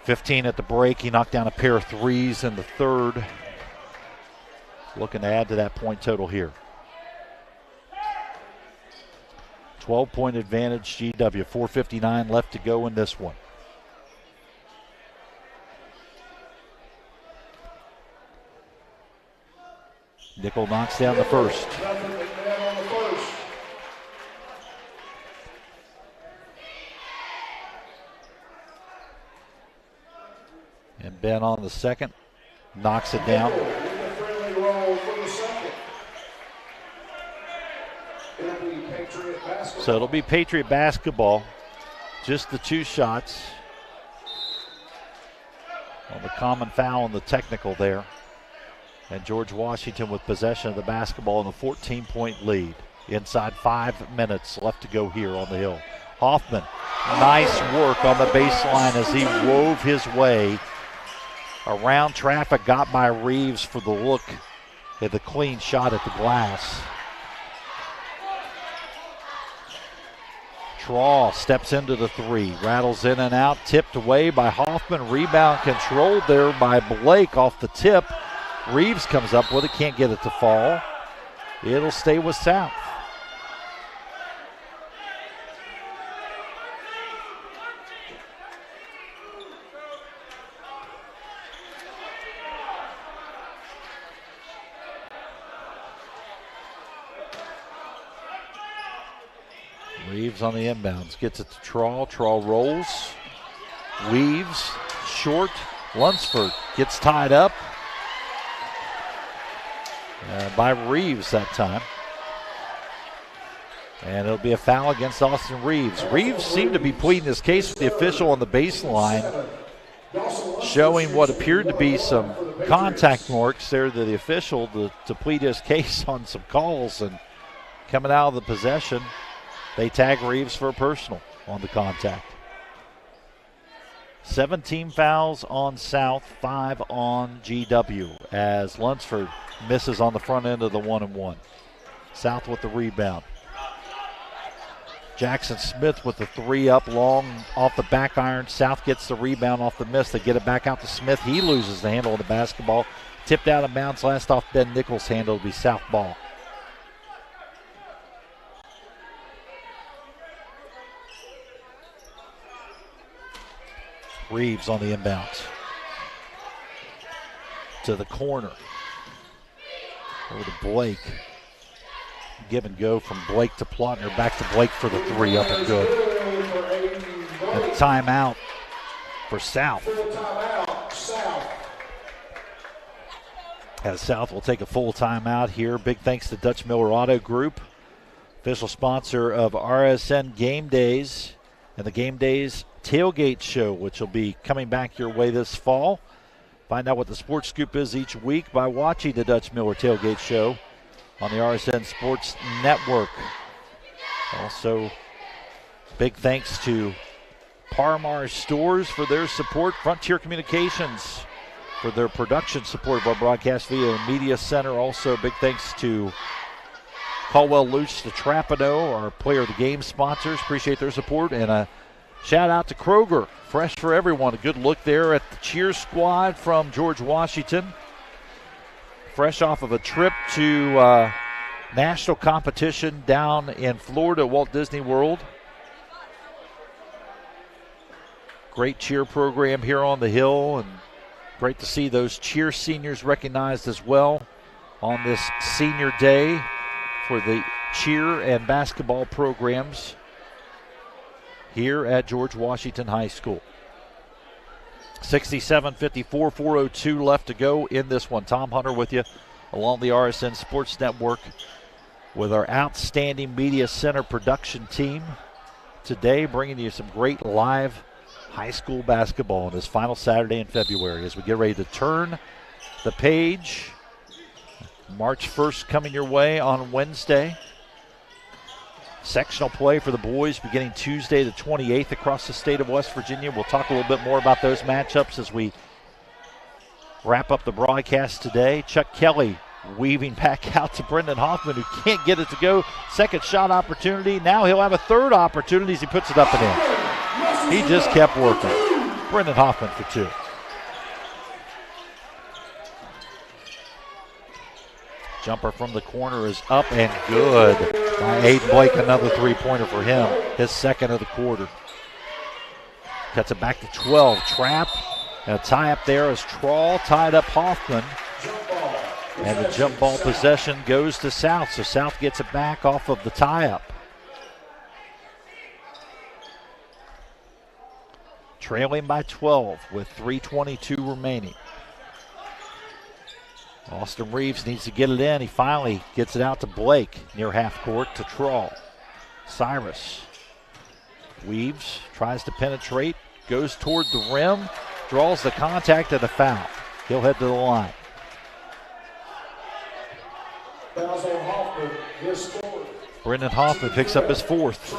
15 at the break. He knocked down a pair of threes in the third. Looking to add to that point total here. 12-point advantage GW. 4:59 left to go in this one. Nickel knocks down the first. And Ben on the second, knocks it down. So it'll be Patriot basketball. Just the 2 shots on the common foul and the technical there. And George Washington with possession of the basketball in a 14-point lead. Inside 5 minutes left to go here on the hill. Hoffman, nice work on the baseline as he wove his way around traffic, got by Reeves for the look at the clean shot at the glass. Trawl steps into the 3, rattles in and out, tipped away by Hoffman. Rebound controlled there by Blake off the tip. Reeves comes up with it, can't get it to fall. It'll stay with South. Reeves on the inbounds. Gets it to Trawl. Trawl rolls. Weaves. Short. Lunsford gets tied up by Reeves that time. And it'll be a foul against Austin Reeves. Reeves seemed to be pleading his case with the official on the baseline, showing what appeared to be some contact marks there to the official to plead his case on some calls. And coming out of the possession, they tag Reeves for a personal on the contact. 17 fouls on South, 5 on GW as Lunsford misses on the front end of the 1-and-1. South with the rebound. Jackson Smith with the 3 up long off the back iron. South gets the rebound off the miss. They get it back out to Smith. He loses the handle of the basketball. Tipped out of bounds last off Ben Nichols' handle. It'll be South ball. Reeves on the inbounds. To the corner. Over to Blake. Give and go from Blake to Plotner. Back to Blake for the 3 up and good. And timeout for South. As South will take a full timeout here. Big thanks to Dutch Miller Auto Group, official sponsor of RSN Game Days and the Game Days Tailgate Show, which will be coming back your way this fall. Find out what the sports scoop is each week by watching the Dutch Miller Tailgate Show on the RSN Sports Network. Also, big thanks to Parmar Stores for their support, Frontier Communications for their production support of our broadcast via Media Center. Also, big thanks to Caldwell Luce, the Trapano, our player of the game sponsors. Appreciate their support. And a shout out to Kroger, fresh for everyone. A good look there at the cheer squad from George Washington. Fresh off of a trip to national competition down in Florida, Walt Disney World. Great cheer program here on the Hill, and great to see those cheer seniors recognized as well on this senior day for the cheer and basketball programs here at George Washington High School. 67-54, 4:02 left to go in this one. Tom Hunter with you along the RSN Sports Network with our outstanding Media Center production team today, bringing you some great live high school basketball on this final Saturday in February as we get ready to turn the page. March 1st coming your way on Wednesday. Sectional play for the boys beginning Tuesday the 28th across the state of West Virginia. We'll talk a little bit more about those matchups as we wrap up the broadcast today. Chuck Kelly weaving back out to Brendan Hoffman, who can't get it to go. Second shot opportunity. Now he'll have a third opportunity as he puts it up and in. He just kept working. Brendan Hoffman for 2. Jumper from the corner is up and good by Aiden Blake. Another three-pointer for him, his second of the quarter. Cuts it back to 12. Trap and a tie up there as Trawl tied up Hoffman. And the jump ball possession goes to South, so South gets it back off of the tie-up. Trailing by 12 with 3:22 remaining. Austin Reeves needs to get it in. He finally gets it out to Blake near half court to Trawl. Cyrus weaves, tries to penetrate, goes toward the rim, draws the contact and a foul. He'll head to the line. Brendan Hoffman picks up his 4th.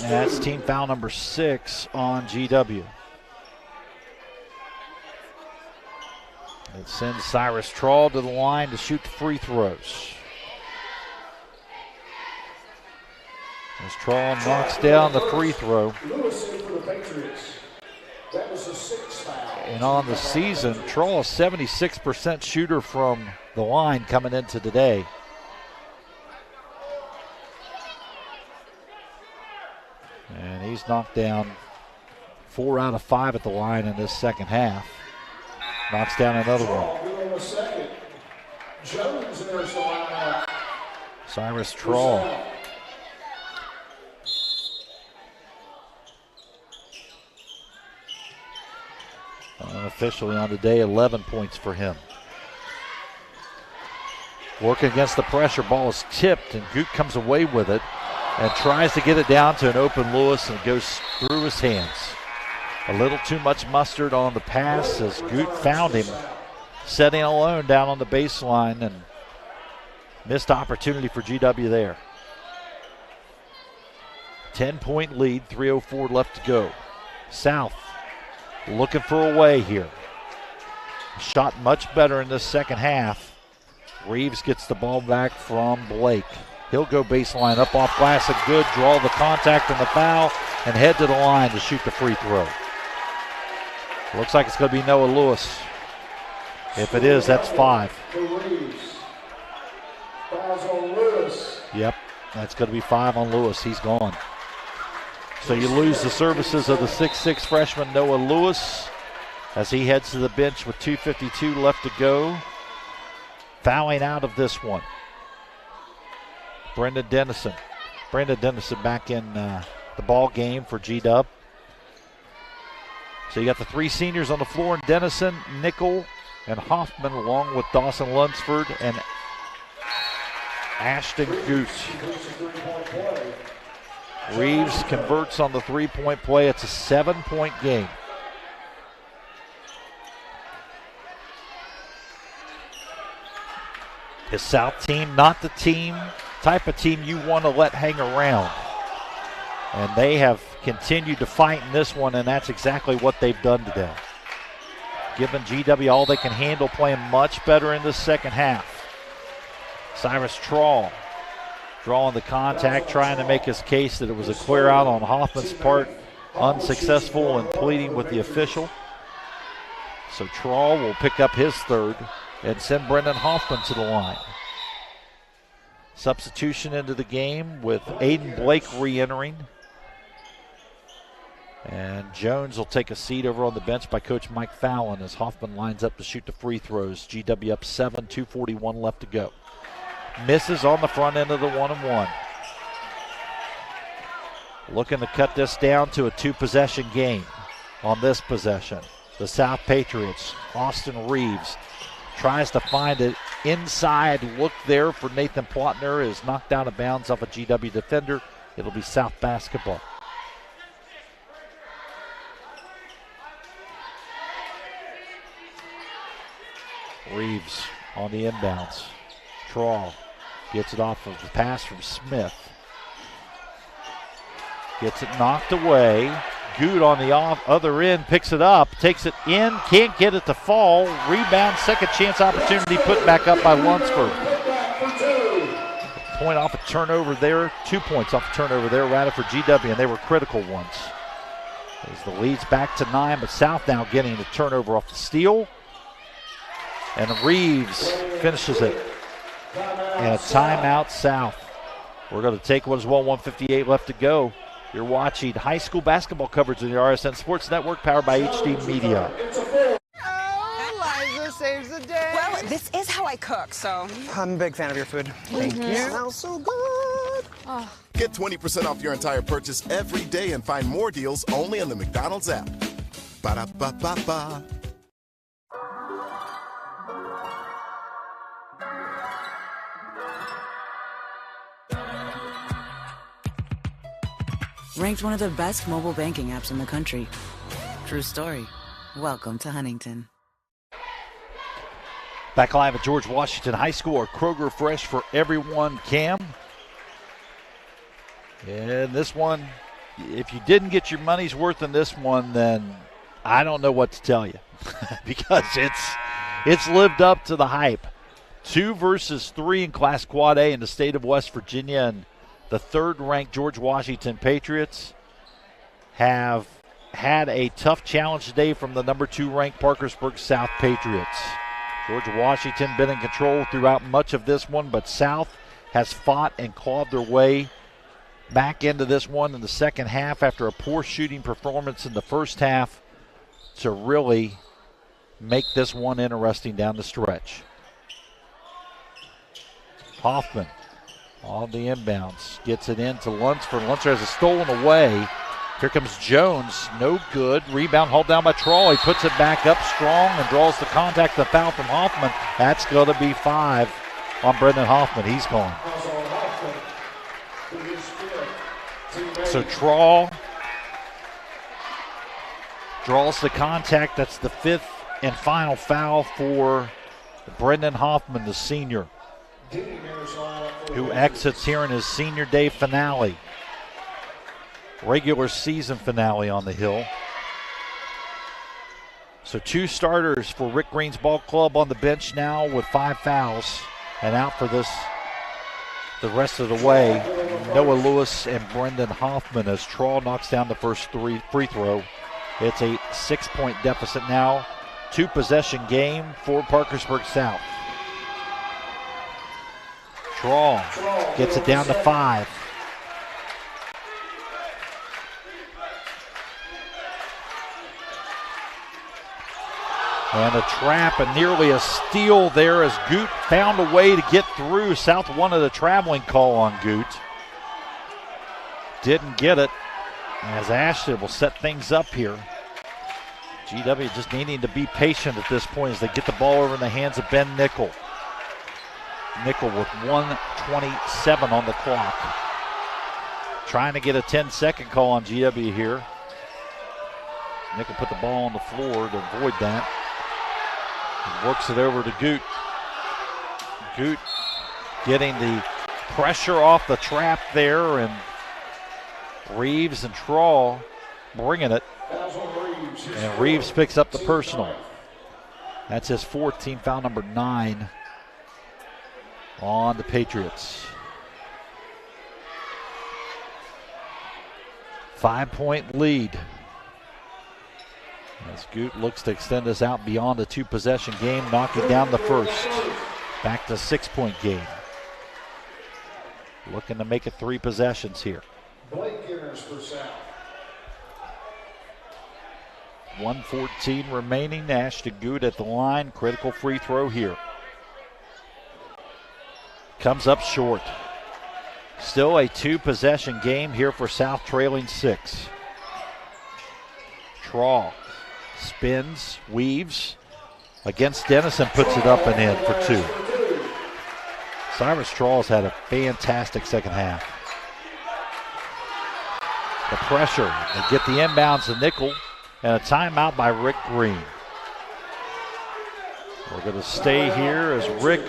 And that's team foul number 6 on GW. It sends Cyrus Trawl to the line to shoot the free throws. As Trawl knocks down the free throw. And on the season, Trawl is 76% shooter from the line coming into today. And he's knocked down 4 out of 5 at the line in this second half. Knocks down another one. Cyrus Trawl Officially on the day, 11 points for him. Working against the pressure, ball is tipped, and Goot comes away with it and tries to get it down to an open Lewis, and it goes through his hands. A little too much mustard on the pass as Goot found him setting alone down on the baseline, and missed opportunity for GW there. 10-point lead, 3:04 left to go. South looking for a way here. Shot much better in this second half. Reeves gets the ball back from Blake. He'll go baseline up off glass, a good draw the contact and the foul, and head to the line to shoot the free throw. Looks like it's going to be Noah Lewis. If it is, that's 5. Yep, that's going to be 5 on Lewis. He's gone. So you lose the services of the 6'6 freshman Noah Lewis as he heads to the bench with 2:52 left to go. Fouling out of this one, Brendan Dennison. Brendan Dennison back in the ball game for G-Dub. So you got the 3 seniors on the floor, and Dennison, Nickel, and Hoffman, along with Dawson Lunsford and Ashton Goose. Reeves converts on the 3-point play. It's a 7-point game. His South team, not the type of team you want to let hang around. And they have continued to fight in this one, and that's exactly what they've done today. Giving GW all they can handle, playing much better in the second half. Cyrus Trawl drawing the contact, trying to make his case that it was a clear out on Hoffman's part. Unsuccessful in pleading with the official. So Trawl will pick up his 3rd and send Brendan Hoffman to the line. Substitution into the game with Aiden Blake re-entering. And Jones will take a seat over on the bench by Coach Mike Fallon as Hoffman lines up to shoot the free throws. GW up 7, 2:41 left to go. Misses on the front end of the 1-and-1. Looking to cut this down to a 2-possession game on this possession. The South Patriots, Austin Reeves, tries to find it inside. Look there for Nathan Plotner, is knocked out of bounds off a GW defender. It'll be South basketball. Reeves on the inbounds. Trawl gets it off of the pass from Smith. Gets it knocked away. Good on the other end, picks it up, takes it in, can't get it to fall. Rebound, second chance opportunity put back up by Lunsford. Point off a turnover there, 2 points off a turnover there, rather for GW, and they were critical ones. As the lead's back to 9, but South now getting the turnover off the steal. And Reeves finishes it. And a timeout, South. We're going to take what is 1:58 left to go. You're watching high school basketball coverage on the RSN Sports Network, powered by HD Media. Liza saves the day. Well, this is how I cook, so. I'm a big fan of your food. Thank you. It smells so good. Oh. Get 20% off your entire purchase every day and find more deals only on the McDonald's app. Ba-da-ba-ba-ba. Ranked one of the best mobile banking apps in the country. True story. Welcome to Huntington. Back live at George Washington High School, our Kroger Fresh for everyone, Cam. And this one, if you didn't get your money's worth in this one, then I don't know what to tell you. Because it's lived up to the hype. 2 versus 3 in Class Quad A in the state of West Virginia, and the 3rd-ranked George Washington Patriots have had a tough challenge today from the number 2-ranked Parkersburg South Patriots. George Washington been in control throughout much of this one, but South has fought and clawed their way back into this one in the second half after a poor shooting performance in the first half to really make this one interesting down the stretch. Hoffman on the inbounds, gets it into Lunsford. Lunsford has it stolen away, Here comes Jones. No good. Rebound hauled down by Troll. He puts it back up strong and draws the contact. The foul from Hoffman. That's going to be 5 on Brendan Hoffman. He's gone. So Troll draws the contact. That's the 5th and final foul for Brendan Hoffman, the senior, who exits here in his senior day finale. Regular season finale on the Hill. So 2 starters for Rick Green's ball club on the bench now with 5 fouls, and out for this the rest of the way, Noah Lewis and Brendan Hoffman, as Troll knocks down the first free throw. It's a 6-point deficit now. 2-possession game for Parkersburg South. Troll gets it down to 5. And a trap and nearly a steal there as Goot found a way to get through. South wanted a traveling call on Goot. Didn't get it, as Ashton will set things up here. GW just needing to be patient at this point as they get the ball over in the hands of Ben Nickel. Nickel with 1:27 on the clock. Trying to get a 10-second call on GW here. Nickel put the ball on the floor to avoid that. And works it over to Goot. Goot getting the pressure off the trap there, and Reeves and Trawl bringing it. And Reeves picks up the personal. That's his 4th, team foul number 9 on the Patriots. 5-point lead. As Goot looks to extend this out beyond the 2-possession game, knocking down the first. Back to 6-point game. Looking to make it 3 possessions here. Blake Ginners for South. 1:14 remaining. Ashton Goot at the line. Critical free throw here. Comes up short. Still a 2-possession game here for South, trailing 6. Trawl spins, weaves against Dennis and puts it up and in for 2. Cyrus Trawl's had a fantastic second half. The pressure, they get the inbounds to Nickel, and a timeout by Rick Green. We're going to stay here as Rick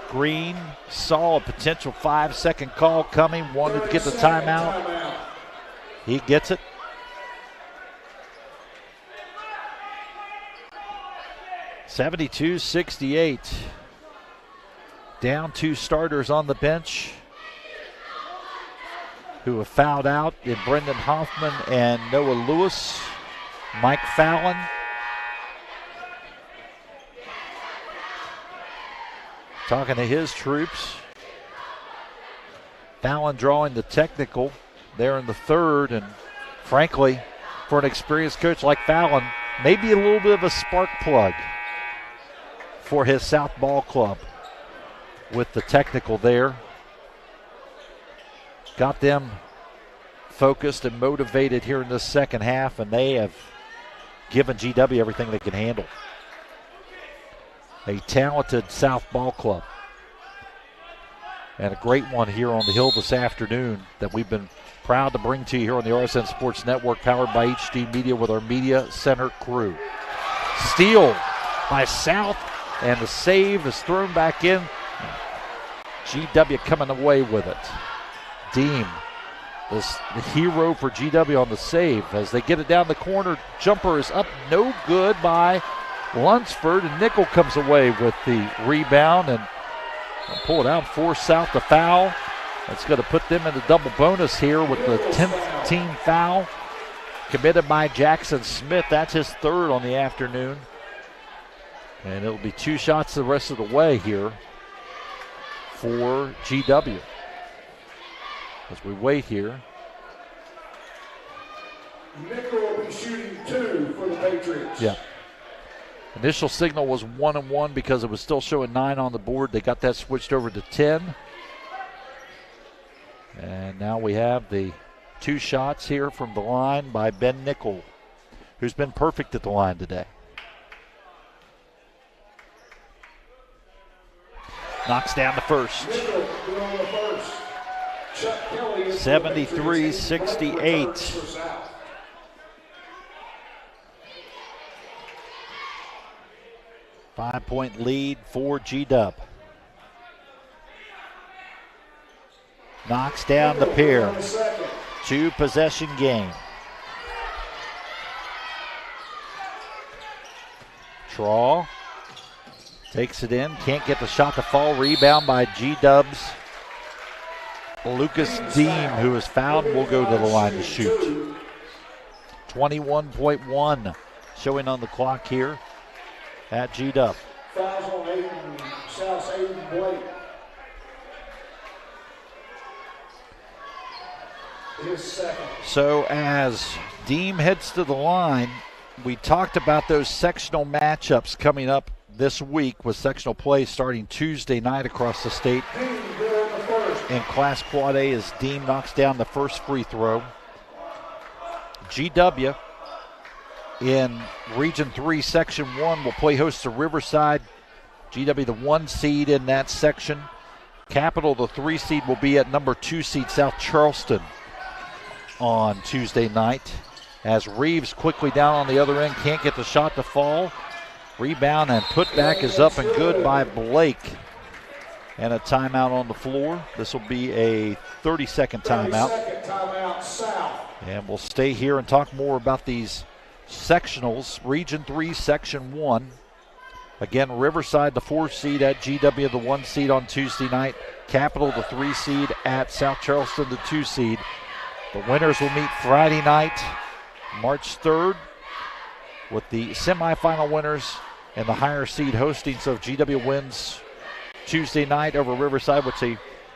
Green saw a potential 5-second call coming, wanted to get the timeout. He gets it. (72-68). Down 2 starters on the bench who have fouled out in Brendan Hoffman and Noah Lewis. Mike Fallon talking to his troops. Fallon drawing the technical there in the 3rd, and frankly, for an experienced coach like Fallon, maybe a little bit of a spark plug for his South ball club with the technical there. Got them focused and motivated here in the second half, and they have given GW everything they can handle. A talented South ball club. And a great one here on the Hill this afternoon that we've been proud to bring to you here on the RSN Sports Network, powered by HD Media with our Media Center crew. Steal by South, and the save is thrown back in. GW coming away with it. Deem, the hero for GW on the save. As they get it down the corner, jumper is up, no good by Lunsford, and Nickel comes away with the rebound and pull it out, force South to foul. That's going to put them in the double bonus here with the 10th team foul committed by Jackson Smith. That's his 3rd on the afternoon. And it'll be 2 shots the rest of the way here for GW. As we wait here. Nickel will be shooting 2 for the Patriots. Yeah. Initial signal was 1-1 because it was still showing 9 on the board. They got that switched over to 10. And now we have the 2 shots here from the line by Ben Nickel, who's been perfect at the line today. Knocks down the first. 73-68. Five-point lead for G-Dub. Knocks down the pair. 2-possession game. Traw takes it in, can't get the shot to fall. Rebound by G-Dub's Lucas Deem, who is fouled, will go to the line to shoot. 21.1 showing on the clock here at G-Dub. Fouls on Aiden, South Aiden Blake. His second. So as Deem heads to the line, we talked about those sectional matchups coming up this week with sectional play starting Tuesday night across the state. In Class Quad A as Deem knocks down the first free throw. GW in Region 3, Section 1 will play host to Riverside. GW the 1 seed in that section. Capital, the 3 seed, will be at number 2 seed South Charleston on Tuesday night. As Reeves quickly down on the other end, can't get the shot to fall. Rebound and putback is up and good by Blake. And a timeout on the floor. This will be a 30-second timeout. And we'll stay here and talk more about these sectionals. Region 3, Section 1. Again, Riverside, the 4 seed at GW, the 1 seed on Tuesday night. Capital, the 3 seed at South Charleston, the 2 seed. The winners will meet Friday night, March 3rd, with the semifinal winners and the higher seed hosting. So if GW wins Tuesday night over Riverside, which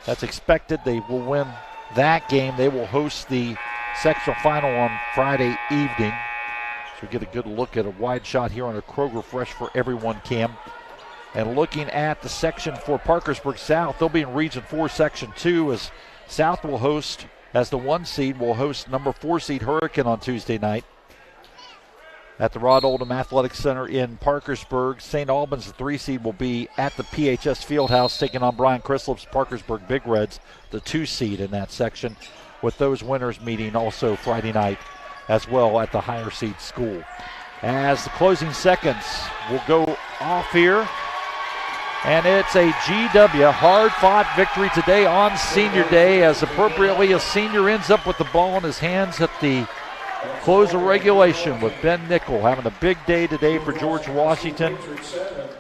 that's expected, they will win that game. They will host the sectional final on Friday evening. So we get a good look at a wide shot here on a Kroger Fresh for Everyone cam. And looking at the section for Parkersburg South, they'll be in Region 4, Section 2, as South will host, as the 1 seed, will host number 4 seed Hurricane on Tuesday night at the Rod Oldham Athletic Center in Parkersburg. St. Albans, the 3 seed, will be at the PHS Fieldhouse taking on Brian Crislip's Parkersburg Big Reds, the 2 seed in that section, with those winners meeting also Friday night as well at the higher seed school. As the closing seconds will go off here, and it's a GW hard-fought victory today on Senior Day, as appropriately a senior ends up with the ball in his hands at the close of regulation, with Ben Nickel having a big day today for George Washington,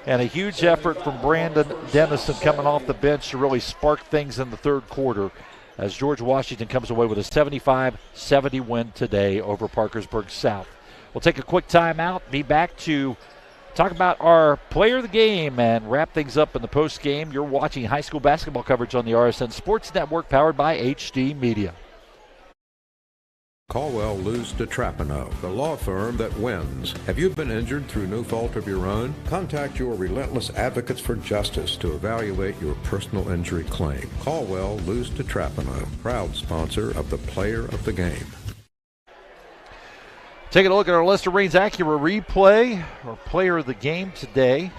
and a huge effort from Brandon Dennison coming off the bench to really spark things in the third quarter, as George Washington comes away with a 75-70 win today over Parkersburg South. We'll take a quick timeout, be back to talk about our player of the game and wrap things up in the post game. You're watching high school basketball coverage on the RSN Sports Network, powered by HD Media. Caldwell Luz DeTrapano, the law firm that wins. Have you been injured through no fault of your own? Contact your relentless advocates for justice to evaluate your personal injury claim. Caldwell Luz DeTrapano, proud sponsor of the Player of the Game. Taking a look at our Lester Raines Acura replay, our player of the game today.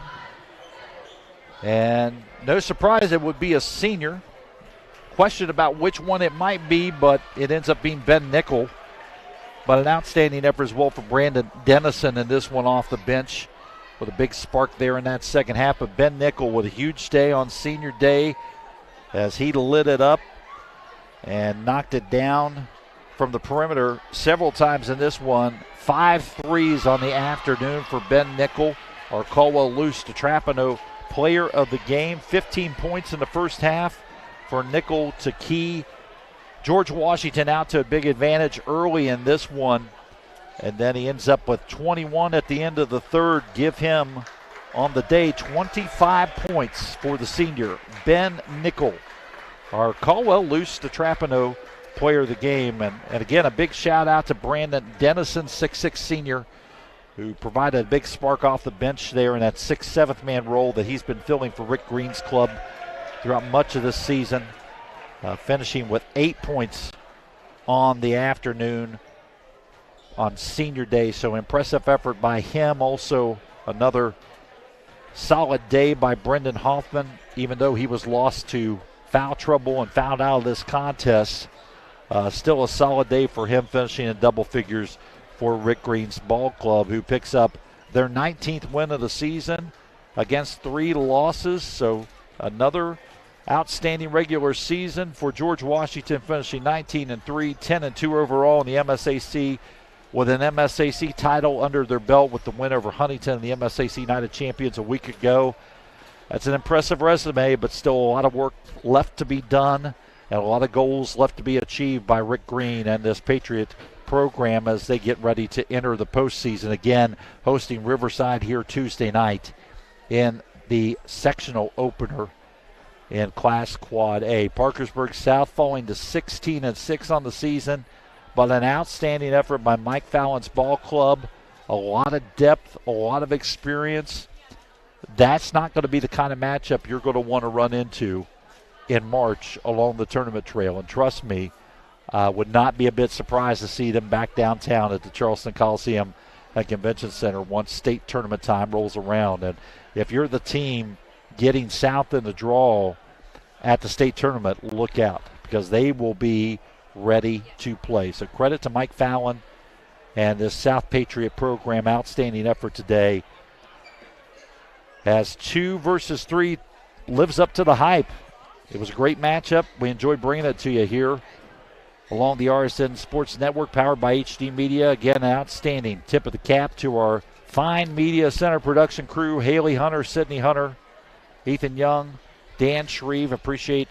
And no surprise, it would be a senior. Question about which one it might be, but it ends up being Ben Nickel. But an outstanding effort as well for Brandon Dennison in this one off the bench, with a big spark there in that second half. But Ben Nickel with a huge day on Senior Day as he lit it up and knocked it down from the perimeter several times in this one. 5 threes on the afternoon for Ben Nickel, our Caldwell Luz DeTrapano player of the game. 15 points in the first half for Nickel to key George Washington out to a big advantage early in this one. And then he ends up with 21 at the end of the third. Give him, on the day, 25 points for the senior, Ben Nickel, our Caldwell Luz DeTrapano player of the game. And again, a big shout out to Brandon Dennison, 6'6" senior, who provided a big spark off the bench there in that 6th, 7th man role that he's been filling for Rick Green's club throughout much of this season, finishing with 8 points on the afternoon on Senior Day. So impressive effort by him. Also another solid day by Brendan Hoffman, even though he was lost to foul trouble and fouled out of this contest. Still a solid day for him, finishing in double figures for Rick Green's ball club, who picks up their 19th win of the season against 3 losses. So another outstanding regular season for George Washington, finishing 19-3, 10-2 overall in the MSAC, with an MSAC title under their belt with the win over Huntington and the MSAC United Champions a week ago. That's an impressive resume, but still a lot of work left to be done and a lot of goals left to be achieved by Rick Green and this Patriot program as they get ready to enter the postseason, again hosting Riverside here Tuesday night in the sectional opener in Class Quad A. Parkersburg South falling to 16-6 on the season, but an outstanding effort by Mike Fallon's ball club. A lot of depth, a lot of experience. That's not going to be the kind of matchup you're going to want to run into in March along the tournament trail. And trust me, would not be a bit surprised to see them back downtown at the Charleston Coliseum and Convention Center once state tournament time rolls around. And if you're the team getting south in the draw at the state tournament, look out, because they will be ready to play. So credit to Mike Fallon and this South Patriot program. Outstanding effort today, as 2 versus 3 lives up to the hype. It was a great matchup. We enjoyed bringing it to you here along the RSN Sports Network, powered by HD Media. Again, an outstanding tip of the cap to our fine media center production crew, Haley Hunter, Sydney Hunter, Ethan Young, Dan Shreve. Appreciate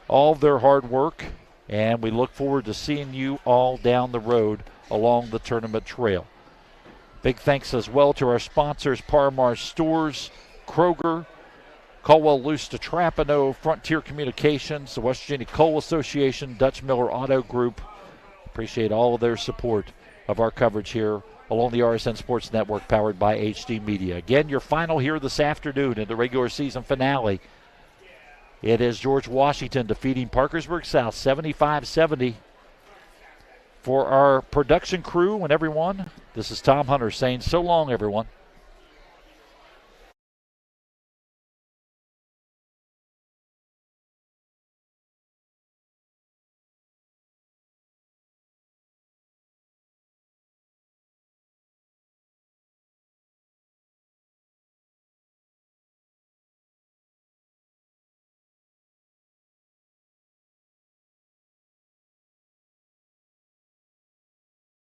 all of their hard work, and we look forward to seeing you all down the road along the tournament trail. Big thanks as well to our sponsors, Parmar Stores, Kroger, Caldwell Luce to Trapano, Frontier Communications, the West Virginia Coal Association, Dutch Miller Auto Group. Appreciate all of their support of our coverage here along the RSN Sports Network, powered by HD Media. Again, your final here this afternoon in the regular season finale. It is George Washington defeating Parkersburg South 75-70. For our production crew and everyone, this is Tom Hunter saying so long, everyone.